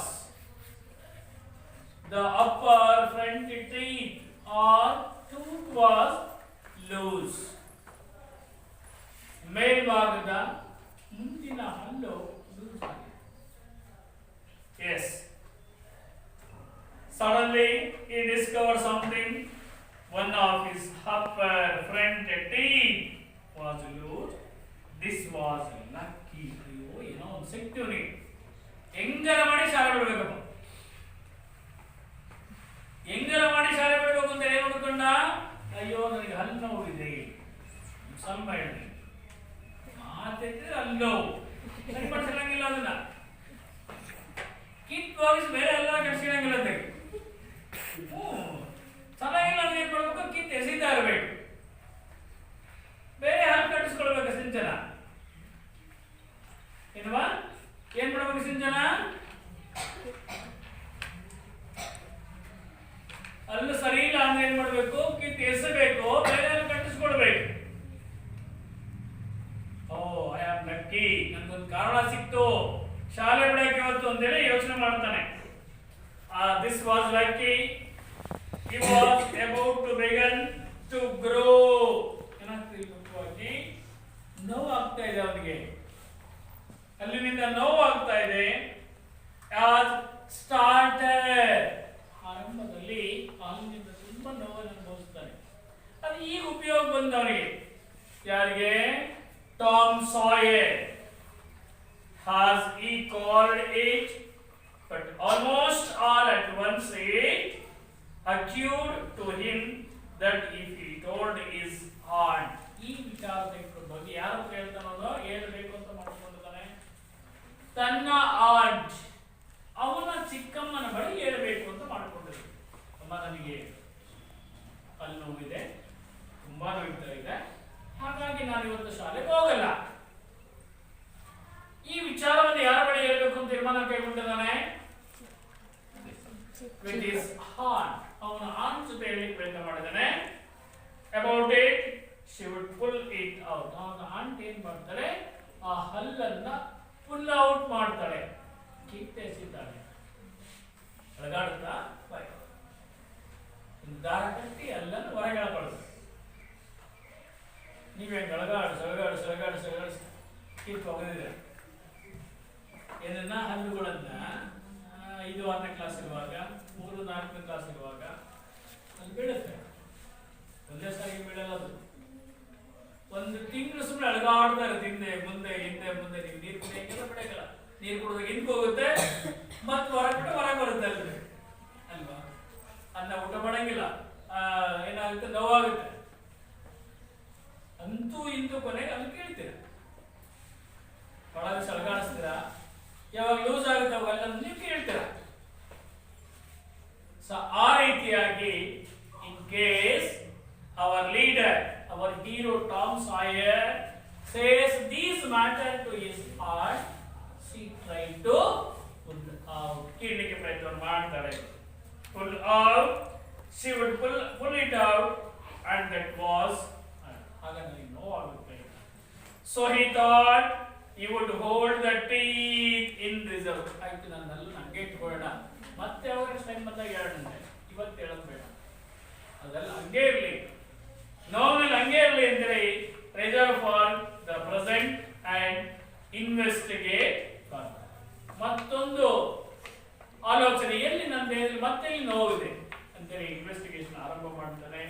[SPEAKER 1] the upper front teeth or tooth was loose. ಮೇಲ್ಭಾಗದ ಮುಂದಿನ ಹಲ್ಲು ಲೂಸ್ ಆಗಿದೆ. Yes. Suddenly he discovered something. One of his upper front teeth was loose. This was lucky. ಅಯ್ಯೋ, ಏನೋ ಒಂದು ಸಿಕ್ತೀವಿ. ಹೆಂಗರ ಮಾಡಿ ಶಾಲೆ ಬಿಡ್ಬೇಕಪ್ಪ, ಹೆಂಗರ ಮಾಡಿ ಶಾಲೆ ಬಿಡ್ಬೇಕು ಅಂತ ಏನ್ ಹುಡ್ಕೊಂಡ? ಅಯ್ಯೋ, ನನಗೆ ಹಲ್ಲು ನೋವಿದೆ, ಸ್ವಲ್ಪ ಹೇಳಿ ಮಾತಿದ್ರೆ ಹಲ್ಲು ನೋವು ಸರಿಪಡಿಸಂಗಿಲ್ಲ, ಅದನ್ನ ಕಿತ್ ಹೋಗಿಸಿ ಬೇರೆ ಎಲ್ಲ ಕಟ್ಸಿಡಂಗಿಲ್ಲ ಅಂತ. ಚೆನ್ನಾಗಿಲ್ಲ ಅಂದ್ರೆ ಏನ್ ಮಾಡ್ಬೇಕು? ಕಿತ್ ಎಸಿತಾ ಇರ್ಬೇಕು, ಬೇರೆ ಹಲ್ಲು ಕಟ್ಟಿಸ್ಕೊಳ್ಬೇಕು. ಸಿಂಚನ ಏನವಾ? ಏನ್ ಮಾಡ್ಬೇಕು ಸಿಂಚನ? ಹಲ್ಲು ಸರಿ ಇಲ್ಲ ಅಂದ್ರೆ ಏನ್ ಮಾಡ್ಬೇಕು? ಕಿತ್ ಎಸಬೇಕು, ಬೇರೆ ಹಲ್ಲು ಕಟ್ಟಿಸ್ಕೊಳ್ಬೇಕು. ಓ, ಐ ಆಮ್ ಲಕ್ಕಿ, ನನ್ಗೊಂದು ಕಾರಣ ಸಿಕ್ತು ಶಾಲೆ ಬಿಡಕ್ಕೆ ಇವತ್ತು ಅಂತೇಳಿ ಯೋಚನೆ ಮಾಡ್ತಾನೆ. This was lucky. He was about to begin to grow. ಏನಾಗ್ತಿದೆ? ಮುಖ್ಯವಾಗಿ ನೋವು ಆಗ್ತಾ ಇದೆ ಅವನಿಗೆ, ಅಲ್ಲಿನಿಂದ ನೋವು ಆಗ್ತಾ ಇದೆ. As started, ಆರಂಭದಲ್ಲಿ ಅಲ್ಲಿಂದ ತುಂಬಾ ನೋವನ್ನು ಅನುಭವಿಸ್ತಾನೆ. ಅದು ಈಗ ಉಪಯೋಗ ಬಂದವನಿಗೆ. ಯಾರಿಗೆ? Tom ಸಾಯರ್. Has he called it? But almost all at once it occurred to him that if he told his aunt, ಈ ವಿಚಾರದ ಬಗ್ಗೆ ಯಾರು ಹೇಳ್ತಾನೋ ಹೇಳಬೇಕು ಅಂತ ಮಾಡ್ಕೊಂಡಿದ್ದಾನೆ. ತನ್ನ ಆಂಟ್, ಅವನ ಚಿಕ್ಕಮ್ಮನ ಬಳಿ ಹೇಳಬೇಕು ಅಂತ ಮಾಡ್ಕೊಂಡಿದ್ದ. ಅಮ್ಮ, ನನಗೆ ಹಲ್ಲು ನೋವಿದೆ, ತುಂಬಾ ನೋಯ್ತಾ ಇದೆ, ಹಾಗಾಗಿ ನಾನು ಇವತ್ತು ಶಾಲೆಗೆ ಹೋಗಲ್ಲ. ಈ ವಿಚಾರವನ್ನು ಯಾರ ಬಳಿ ಹೇಳಬೇಕು ಅಂತ ತೀರ್ಮಾನ ಕೈಗೊಂಡಿದ್ದಾನೆ? With his aunt, ಅವನ ಆಂಟ್ ಜೊತೆ ಹೇಳಲಿಕ್ಕೆ ಪ್ರಯತ್ನ ಮಾಡಿದ್ದಾನೆ. About it, she would pull it out. ಅವನ ಆಂಟ್ ಏನ್ ಮಾಡ್ತಾಳೆ? ಆ ಹಲ್ಲನ್ನ ಪುಲ್ ಔಟ್ ಮಾಡ್ತಾಳೆ, ಕಿತ್ತೆಸಿತಾಳೆ. ಅಳಗಾಡುತ್ತಾ ಬಾಯ್ ದಾರ ಕಟ್ಟಿ ಹಲ್ಲನ್ನು ಹೊರಗೆ ಎಳ್ಕೊಳ್ತಾರೆ. ನೀವೇನು ಅಳಗಾಡು ಸಳಗಾಡು ಸಳಗಾಡು ಸಳಗಾಡು ಕಿತ್ತು ಹೋಗಿದ್ದೀರ ಏನನ್ನ? ಹಲ್ಲುಗಳನ್ನ 5-6ನೇ ಕ್ಲಾಸ್ ಇರುವಾಗ, 3-4ನೇ ಕ್ಲಾಸ್ ಇರುವಾಗ ಅಲ್ಲಿ ಬೀಳುತ್ತೆ. ಒಂದೇ ಸಾರಿ ಬೀಳಲ್ಲ, ಅದು ಒಂದು ತಿಂಗಳು ಸುಮ್ಮನೆ ಅಳಗಾಡ್ತಾ ಇರುತ್ತೆ, ಹಿಂದೆ ಮುಂದೆ ಹಿಂದೆ ಮುಂದೆ. ನೀವು ನೀರು ಕುಡಿಯಂಗಿಲ್ಲ, ಬಿಡಂಗಿಲ್ಲ. ನೀರು ಕುಡಿದಾಗ ಹಿಂದೆ ಹೋಗುತ್ತೆ, ಮತ್ತೆ ಹೊರಬಿಟ್ಟು ಹೊರಗೆ ಬರುತ್ತೆ ಅಲ್ರಿ ಅಲ್ವಾ? ಅನ್ನ ಊಟ ಮಾಡಂಗಿಲ್ಲ, ಏನಾಗುತ್ತೆ? ನೋವಾಗುತ್ತೆ. ಅಂತೂ ಇಂತೂ ಕೊನೆಗೆ ಅಲ್ಲಿ ಕೇಳ್ತೀರ, ಒಳಗೆ ಸಳಗಾಡಿಸ್ತೀರ. ಯಾವಾಗ ಲೂಸ್ ಆಗುತ್ತೆ ಅವೆಲ್ಲ ನೀವು ಕೇಳ್ತೀರ. ಸೊ ಆ ರೀತಿಯಾಗಿ in case hour leader, our hero Tom Sawyer says these matter to his heart, she tried to pull out. ಕೀಳಲಿಕ್ಕೆ ಪ್ರಯತ್ನ ಮಾಡ್ತಾಳೆ. Pull out, she would pull it out, and that was ಹಾಗಾಗಿ ನೋವಾಗುತ್ತೆ. So he thought he would hold the teeth in reserve. ಆಯ್ತು, ನನ್ನಲ್ಲಿ ನಂಗೆ ಇಟ್ಕೊಳ್ಳೋಣ, ಮತ್ತೆ ಅವಾಗ ಟೈಮ್ ಬಂದಾಗ ಹೇಳೋಣ, ಇವತ್ತು ಹೇಳೋದು ಬೇಡ, ಅದೆಲ್ಲ ಹಂಗೆ ಇರಲಿ, ನೋವಲ್ಲಿ ಹಂಗೆ ಇರಲಿ ಅಂದರೆ reserve for the present and investigate. ಮತ್ತೊಂದು ಆಲೋಚನೆ, ಎಲ್ಲಿ ನನ್ನ ದೇಹದಲ್ಲಿ ಮತ್ತೆ ನೋವಿದೆ ಅಂತೇಳಿ ಇನ್ವೆಸ್ಟಿಗೇಷನ್ ಆರಂಭ ಮಾಡ್ತಾನೆ.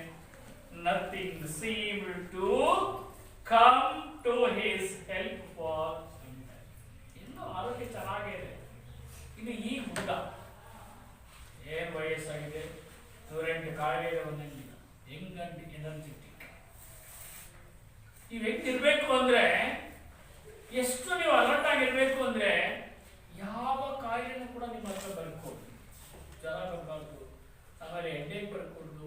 [SPEAKER 1] Nothing seemed to come to his help for ಇನ್ನೂ ಆರೋಗ್ಯ ಚೆನ್ನಾಗಿದೆ. ಇದು ಈ ಹುಡುಗ ಏನ್ ವಯಸ್ಸಾಗಿದೆ, 108 ಕಾಯಿಲೆ ಬಂದಂಗಿಲ್ಲ, ಹೆಂಗಂಟಿ ಎನರ್ಜೆಟಿಕ್. ನೀವು ಹೆಂಗಿರ್ಬೇಕು ಅಂದ್ರೆ, ಎಷ್ಟು ನೀವು ಅಲರ್ಟ್ ಆಗಿರ್ಬೇಕು ಅಂದ್ರೆ, ಯಾವ ಕಾಯಿಲೆನೂ ಕೂಡ ನಿಮ್ಮ ಹತ್ರ ಬರ್ಕೊಡ್ದು, ಜ್ವರ ಬರಬಾರ್ದು, ಆಮೇಲೆ ಹೆಡ್ಡೇಕ್ ಬರ್ಕೊಡ್ದು,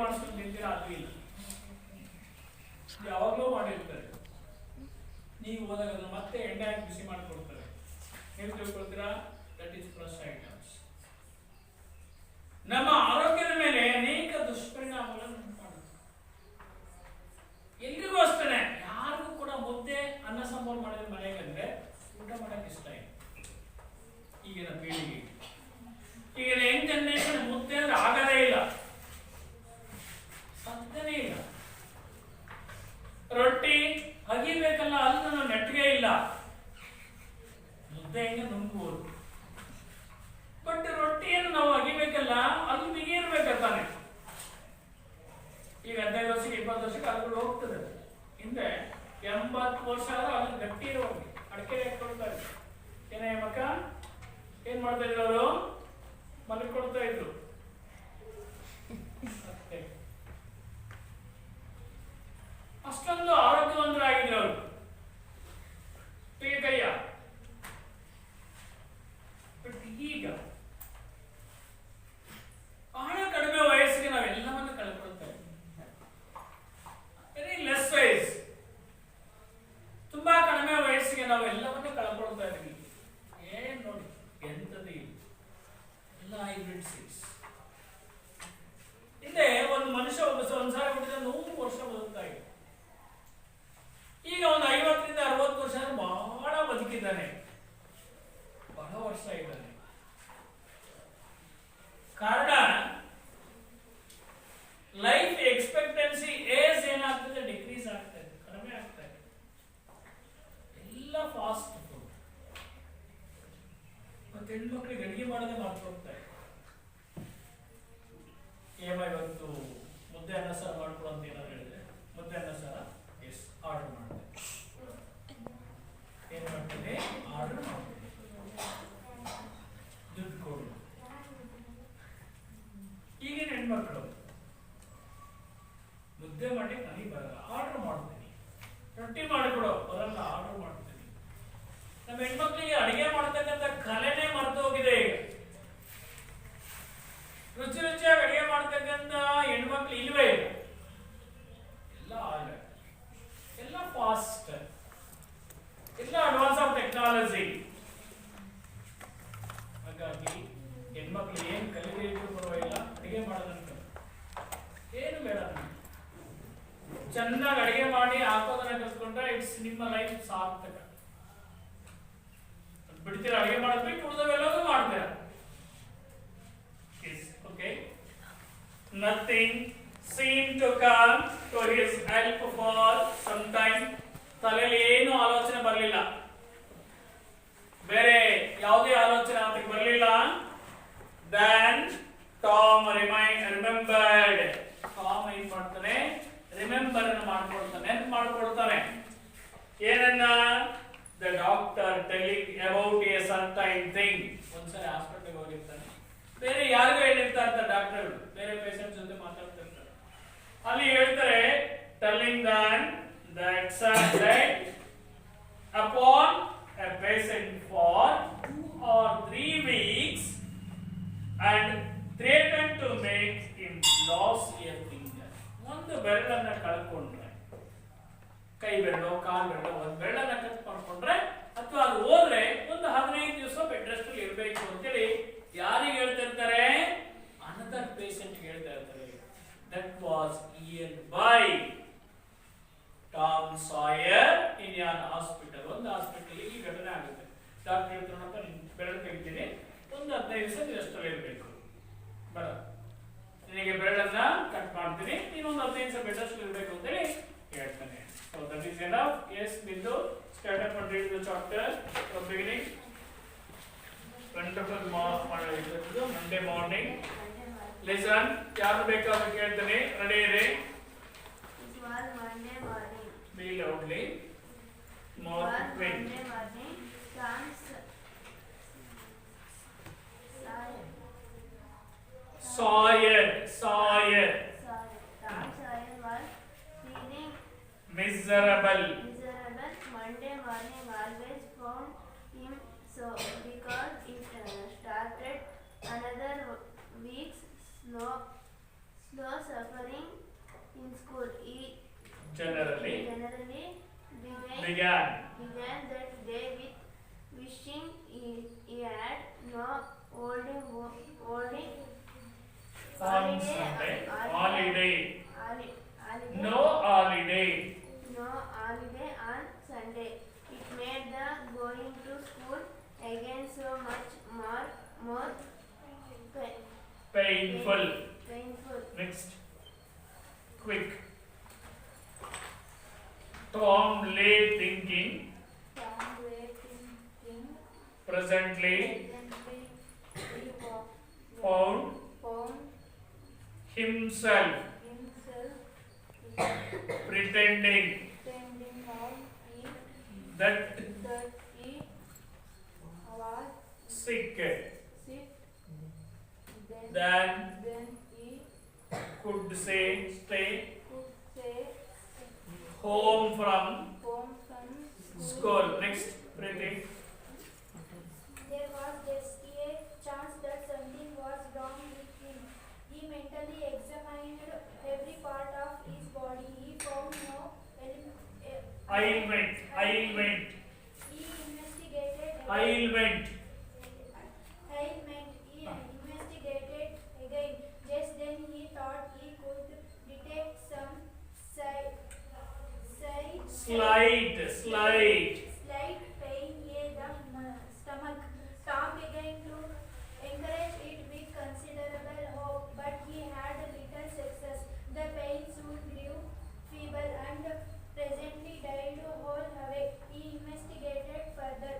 [SPEAKER 1] ಮಾಡಿಸ್ಕೊಂಡು ನಿಂತಿರ ಅದು ಇಲ್ಲ, ಯಾವಾಗಲೂ ಮಾಡಿರ್ತಾರೆ. ನೀವು ಹೋದಾಗ ಅದನ್ನು ಮತ್ತೆ ಎಣ್ಣೆ ಹಾಕಿ ಬಿಸಿ ಮಾಡಿಕೊಡ್ತಾರೆ. ನೀವು ತಿಳ್ಕೊಳ್ತೀರಾ? That is fresh items. ನಮ್ಮ ಆರೋಗ್ಯದ ಮೇಲೆ ಅನೇಕ ದುಷ್ಪರಿಣಾಮಗಳನ್ನು ಉಂಟು ಮಾಡುತ್ತೆ. ಎಲ್ಲಿಗೂ ಅಷ್ಟೇ, ಯಾರಿಗೂ ಕೂಡ ಮುದ್ದೆ ಅನ್ನ ಸಾಂಬಾರು ಮಾಡಿದ್ರೆ ಮನೆಗೆ ಅಂದ್ರೆ ಊಟ ಮಾಡಕ್ಕೆ ಇಷ್ಟ ಇಲ್ಲ. ಈಗಿನ ಪೀಳಿಗೆ, ಈಗಿನ ಯಂಗ್ ಜನರೇಷನ್ ಮುದ್ದೆ ಅಂದ್ರೆ ಆಗದೇ ಇಲ್ಲ, ಸಾಧ್ಯನೇ ಇಲ್ಲ. ರೊಟ್ಟಿ ಅಗಿಬೇಕಲ್ಲ, ಅಲ್ಲಿ ನೆಟ್ಟಿಗೆ ಇಲ್ಲ. ಮುದ್ದೆ ಹೆಂಗೆ ನುಂಗ್ಬೋದು, ಬಟ್ ರೊಟ್ಟಿಯನ್ನು ನಾವು ಅಗಿಬೇಕಲ್ಲ, ಅಲ್ಲಿ ಬಿಗಿ ಇರ್ಬೇಕಂತಾನೆ. ಈಗ 15 ವರ್ಷಕ್ಕೆ 20 ವರ್ಷಕ್ಕೆ ಅದ್ರಲ್ಲಿ ಹೋಗ್ತದೆ. ಹಿಂದೆ 80 ವರ್ಷ ಆದ್ರೂ ಅಲ್ಲಿ ಗಟ್ಟಿ ಇರುವಾಗ ಅಡಕೆ ಹಾಕೊಳ್ತಾರೆ. ಏನೇ ಮಕ್ಕ ಏನ್ ಮಾಡ್ತಾ ಇದ್ರು ಅವರು? ಮಲ್ಕೊಳ್ತಾ ಇದ್ರು. ಅಷ್ಟೊಂದು ಆರೋಗ್ಯವಂತರಾಗಿದ್ರು ಅವರು. ಕೈಯ ಬಟ್ ಈಗ ಬಹಳ ಕಡಿಮೆ ವಯಸ್ಸಿಗೆ ನಾವೆಲ್ಲವನ್ನು ಕಳ್ಕೊಳ್ತೇವೆ. ವೆರಿ ಲೆಸ್ ವಯಸ್, ತುಂಬಾ ಕಡಿಮೆ ವಯಸ್ಸಿಗೆ ನಾವು ಎಲ್ಲವನ್ನು ಕಳ್ಕೊಳ್ತಾ ಇದ್ದೀವಿ. ಏನ್ ನೋಡಿ ಎಂತದ್ದು ಎಲ್ಲ ಹೈಬ್ರಿಡ್ ಸೀಡ್ಸ್. ಹಿಂದೆ ಒಂದು ಮನುಷ್ಯ ಒಂದ್ಸಾರಿ ಹುಟ್ಟಿದ 100 ವರ್ಷ ಬದುಕ್ತಾ ಇದ್ದ. ಈಗ ಒಂದು 50 ರಿಂದ 60 ವರ್ಷ ಬಹಳ ಬದುಕಿದ್ದಾನೆ, ಬಹಳ ವರ್ಷ ಇದ್ದಾನೆ. ಕಾರಣ ಲೈಫ್ ಎಕ್ಸ್ಪೆಕ್ಟೆನ್ಸಿ ಏಜ್ ಏನಾಗ್ತದೆ? ಡಿಕ್ರೀಸ್ ಆಗ್ತಾ ಇದೆ, ಕಡಿಮೆ ಆಗ್ತಾ ಇದೆ. ಎಲ್ಲ ಫಾಸ್ಟ್ ಫುಡ್. ಮತ್ತೆ ಹೆಣ್ಮಕ್ಳಿಗೆ ಅಡಿಗೆ ಮಾಡೋದೇ ಮಾತ್ರ ಹೋಗ್ತಾ ಇದೆ. ಇವತ್ತು ಮುದ್ದೆ ಅನ್ನ ಸಾರು ಮಾಡ್ಕೊಡು ಅಂತ ಏನಾದ್ರು ಹೇಳಿದ್ರೆ, ಮುದ್ದೆ ಅನ್ನ ಸಾರ ಎಸ್ ಆರ್ಡರ್ ಮಾಡ್ತೇನೆ. ಏನ್ ಮಾಡ್ತೇನೆ? ಆರ್ಡರ್ ಮಾಡ್ತೇನೆ, ದುಡ್ಡು ಕೊಡು. ಈಗಿನ ಹೆಣ್ಮಕ್ಳು ಮುದ್ದೆ ಮಾಡಿ ನನಗೆ ಬರಲ್ಲ, ಆರ್ಡರ್ ಮಾಡ್ತೀನಿ. ರೊಟ್ಟಿ ಮಾಡಿಕೊಡು, ಬರಲ್ಲ, ಆರ್ಡರ್ ಮಾಡ್ತೀನಿ. ನಮ್ಮ ಹೆಣ್ಮಕ್ಳಿಗೆ ಅಡಿಗೆ ಮಾಡ್ತಕ್ಕಂಥ ಕಲೆನೇ ಮರೆತು ಹೋಗಿದೆ. ಈಗ ರುಚಿ ರುಚಿಯಾಗಿ ಅಡಿಗೆ ಮಾಡ್ತಕ್ಕಂಥ ಹೆಣ್ಮಕ್ಳು ಇಲ್ವೇ ಇಲ್ಲ. ಎಲ್ಲ ಆರ್ಡರ್, ಎಲ್ಲ ಫಾಸ್ಟ್, ಎಲ್ಲ ಅಡ್ವಾನ್ಸ್ ಆಫ್ ಟೆಕ್ನಾಲಜಿ. ಹಾಗಾಗಿ ಹೆಣ್ಮಕ್ಳು ಏನ್ ಕಲಿಬೇಕು ಪರವಾಗಿಲ್ಲ, ಅಡಿಗೆ ಮಾಡೋದಂತ ಏನು ಬೇಡ. ಚೆನ್ನಾಗಿ ಅಡಿಗೆ ಮಾಡಿ ಹಾಕೋದನ್ನ ಕಲ್ತ್ಕೊಂಡ್ರೆ ಇಟ್ಸ್ ನಿಮ್ಮ ಲೈಫ್ ಸಾರ್ಥಕ. ಬಿಡ್ತೀರಾ ಅಡಿಗೆ ಮಾಡೋದ್ಬಿಟ್ಟು ಉಳಿದವೆಲ್ಲವೂ ಮಾಡ್ತೀರಾ. Okay, nothing seem to come to his help for some time. ತಲೆಯಲ್ಲಿ ಏನು ಆಲೋಚನೆ ಬರಲಿಲ್ಲ, ಬೇರೆ ಯಾವುದೇ ಆಲೋಚನೆ ಅದಕ್ಕೆ ಬರಲಿಲ್ಲ. Then Tom remembered. Tom ಏನ್ ಮಾಡ್ತಾನೆ? ರಿಮೆಂಬರ್ ಮಾಡ್ಕೊಳ್ತಾನೆ. ಏನನ್ನ? The doctor telling about a certain thing. ಒಂದ್ಸರಿ ಹಾಸ್ಪಿಟಲ್ಗೆ ಹೋಗಿರ್ತಾನೆ, ಬೇರೆ ಯಾರಿಗೂ ಹೇಳಿರ್ತಾರೆ ಡಾಕ್ಟರ್, ಬೇರೆ ಪೇಷಂಟ್ ಜೊತೆ ಮಾತಾಡ್ತಿರ್ತಾರೆ. ಅಲ್ಲಿ ಹೇಳ್ತಾರೆ, telling them that upon a patient for 2 or 3 weeks and threatened to make him lose a finger. ಒಂದು ಬೆರಳನ್ನ ಕಳ್ಕೊಂಡ್ರೆ, ಕೈ ಬೆರಳು, ಕಾಲು ಬೆರಳು, ಒಂದು ಬೆರಳನ್ನ ಕಟ್ ಮಾಡ್ಕೊಂಡ್ರೆ ಅಥವಾ ಅದು ಹೋದ್ರೆ ಒಂದು 15 ದಿವಸ ಬೆಡ್ ರೆಸ್ಟ್ ಅಲ್ಲಿ ಇರಬೇಕು ಅಂತೇಳಿ ಯಾರಿಗೆ ಹೇಳ್ತಿರ್ತಾರೆ? ಅನದರ್ ಪೇಷಂಟ್ ಹೇಳ್ತಾ ಇರ್ತಾರೆ. That was heard by Tom Sawyer in an hospital. ಒಂದು ಹಾಸ್ಪಿಟಲ್ ಈ ಘಟನೆ ಆಗುತ್ತೆ. ಡಾಕ್ಟರ್ ಹೇಳ್ತಾರಪ್ಪ, ಬೆರಳು ತೆಗಿತೀನಿ, ಒಂದು 15 ದಿವಸ ರೆಸ್ಟ್ ಅಲ್ಲಿ ಇರಬೇಕು, ಬರ ನಿನಗೆ ಬೆರಳನ್ನ ಕಟ್ ಮಾಡ್ತೀನಿ, ನೀನೊಂದು 15 ದಿವಸ ಬೆಡ್ ರೆಸ್ಟ್ ಇರಬೇಕು ಅಂತೇಳಿ ಹೇಳ್ತಾನೆ. So that is enough. Yes, Bindu, start up and read the chapter from beginning. Wonderful Monday morning. Listen, ಯಾರು ಬೇಕಾದ್ರೂ ಕೇಳ್ತಾನೆ. ರೆಡಿ ಇರಿ.
[SPEAKER 2] It was Monday morning.
[SPEAKER 1] Be loudly.
[SPEAKER 2] Monday morning. Tom Sawyer was feeling
[SPEAKER 1] miserable.
[SPEAKER 2] Monday morning always found him so because it started another week's slow suffering in school. He
[SPEAKER 1] generally
[SPEAKER 2] generally
[SPEAKER 1] began
[SPEAKER 2] began that day with wishing he had no holding
[SPEAKER 1] on
[SPEAKER 2] holiday,
[SPEAKER 1] Sunday.
[SPEAKER 2] holiday,
[SPEAKER 1] No holiday.
[SPEAKER 2] no holiday on Sunday. It made the going to school again so much more
[SPEAKER 1] Painful.
[SPEAKER 2] painful.
[SPEAKER 1] Next. Quick. Tom lay thinking.
[SPEAKER 2] Tom waiting
[SPEAKER 1] Presently
[SPEAKER 2] he
[SPEAKER 1] found
[SPEAKER 2] found
[SPEAKER 1] himself
[SPEAKER 2] himself
[SPEAKER 1] pretending
[SPEAKER 2] standing on
[SPEAKER 1] that
[SPEAKER 2] that he was
[SPEAKER 1] sick.
[SPEAKER 2] sick.
[SPEAKER 1] Then
[SPEAKER 2] Then he
[SPEAKER 1] could say stay
[SPEAKER 2] could say
[SPEAKER 1] home from
[SPEAKER 2] home from
[SPEAKER 1] school. Next. Pretty.
[SPEAKER 3] There was just a chance that something was wrong with him. He mentally examined every part of his body. He found no
[SPEAKER 1] Ailment.
[SPEAKER 3] He investigated
[SPEAKER 1] Ailment.
[SPEAKER 3] ailment. He investigated again. Just then he thought he could detect some
[SPEAKER 1] Slight.
[SPEAKER 3] slight pain near the stomach. Tom began to encourage it with considerable hope, but he had little success. The pain soon grew feeble and presently died whole away. He investigated further.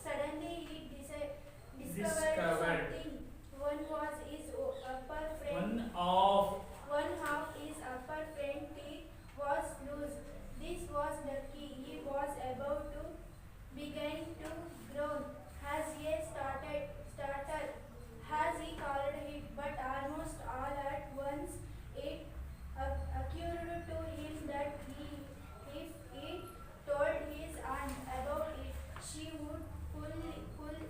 [SPEAKER 3] Suddenly he discovered something. One was his upper front. One half his upper front teeth was loose. This was lucky. He was about to begin to groan as he started, as he called it, but almost all at once it occurred to him that if he told his aunt about it, she would pull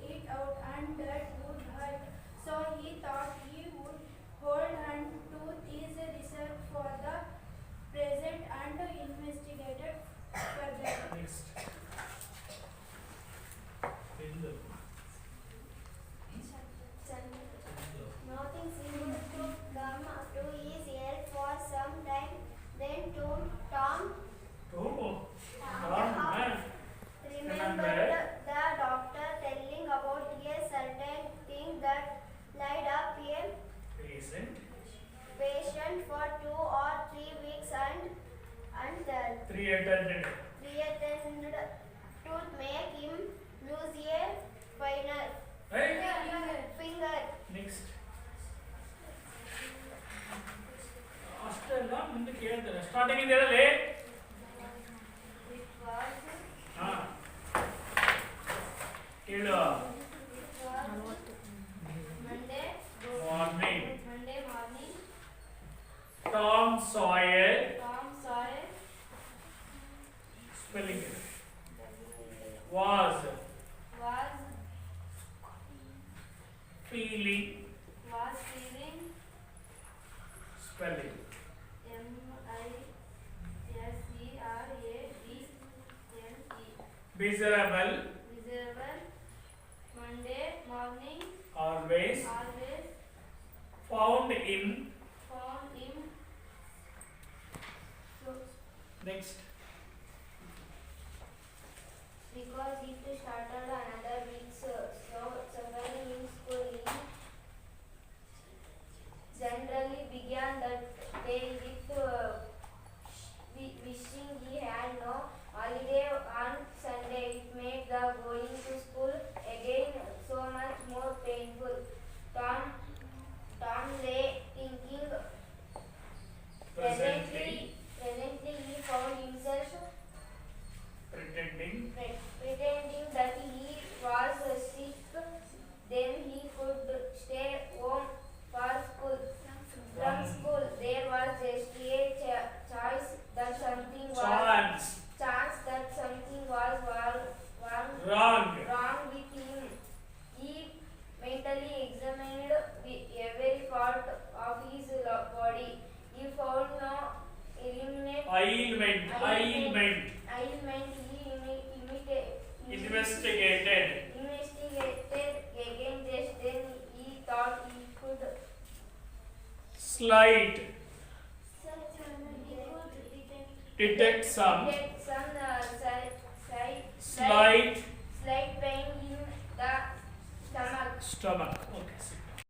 [SPEAKER 3] it out and that would hurt. So he thought he would hold on to his reserve for the present and investigated further.
[SPEAKER 1] Next.
[SPEAKER 4] Nothing seemed to come to his help for some time. Then Tom remembered the doctor telling about a certain thing that laid up a patient for 2 or 3 weeks and the
[SPEAKER 1] Threatened.
[SPEAKER 4] threatened to make him lose a finger.
[SPEAKER 1] Next. ಅಷ್ಟೆಲ್ಲ ಮುಂದಕ್ಕೆ ಹೇಳ್ತಾರೆ starting ಇಂದ ಹೇಳಲಿ
[SPEAKER 2] it was
[SPEAKER 1] ಹೇಳು
[SPEAKER 2] Monday
[SPEAKER 1] morning
[SPEAKER 2] morning.
[SPEAKER 1] Tom Sawyer
[SPEAKER 2] Tom Sawyer
[SPEAKER 1] spelling was
[SPEAKER 2] was
[SPEAKER 1] feeling
[SPEAKER 2] feeling
[SPEAKER 1] spelling
[SPEAKER 2] MISERABLE
[SPEAKER 1] miserable
[SPEAKER 2] miserable. Monday morning
[SPEAKER 1] always
[SPEAKER 2] always
[SPEAKER 1] found in
[SPEAKER 2] found him so
[SPEAKER 1] next
[SPEAKER 4] Because it started another week, so suffering in school generally began that day with wishing he had no holiday on Sunday. It made the going to school again so much more painful. Tom lay thinking. Presently he found himself
[SPEAKER 1] Slight. Detect some.
[SPEAKER 4] Detect some
[SPEAKER 1] Slight
[SPEAKER 4] slight pain in the stomach.
[SPEAKER 1] stomach. Okay.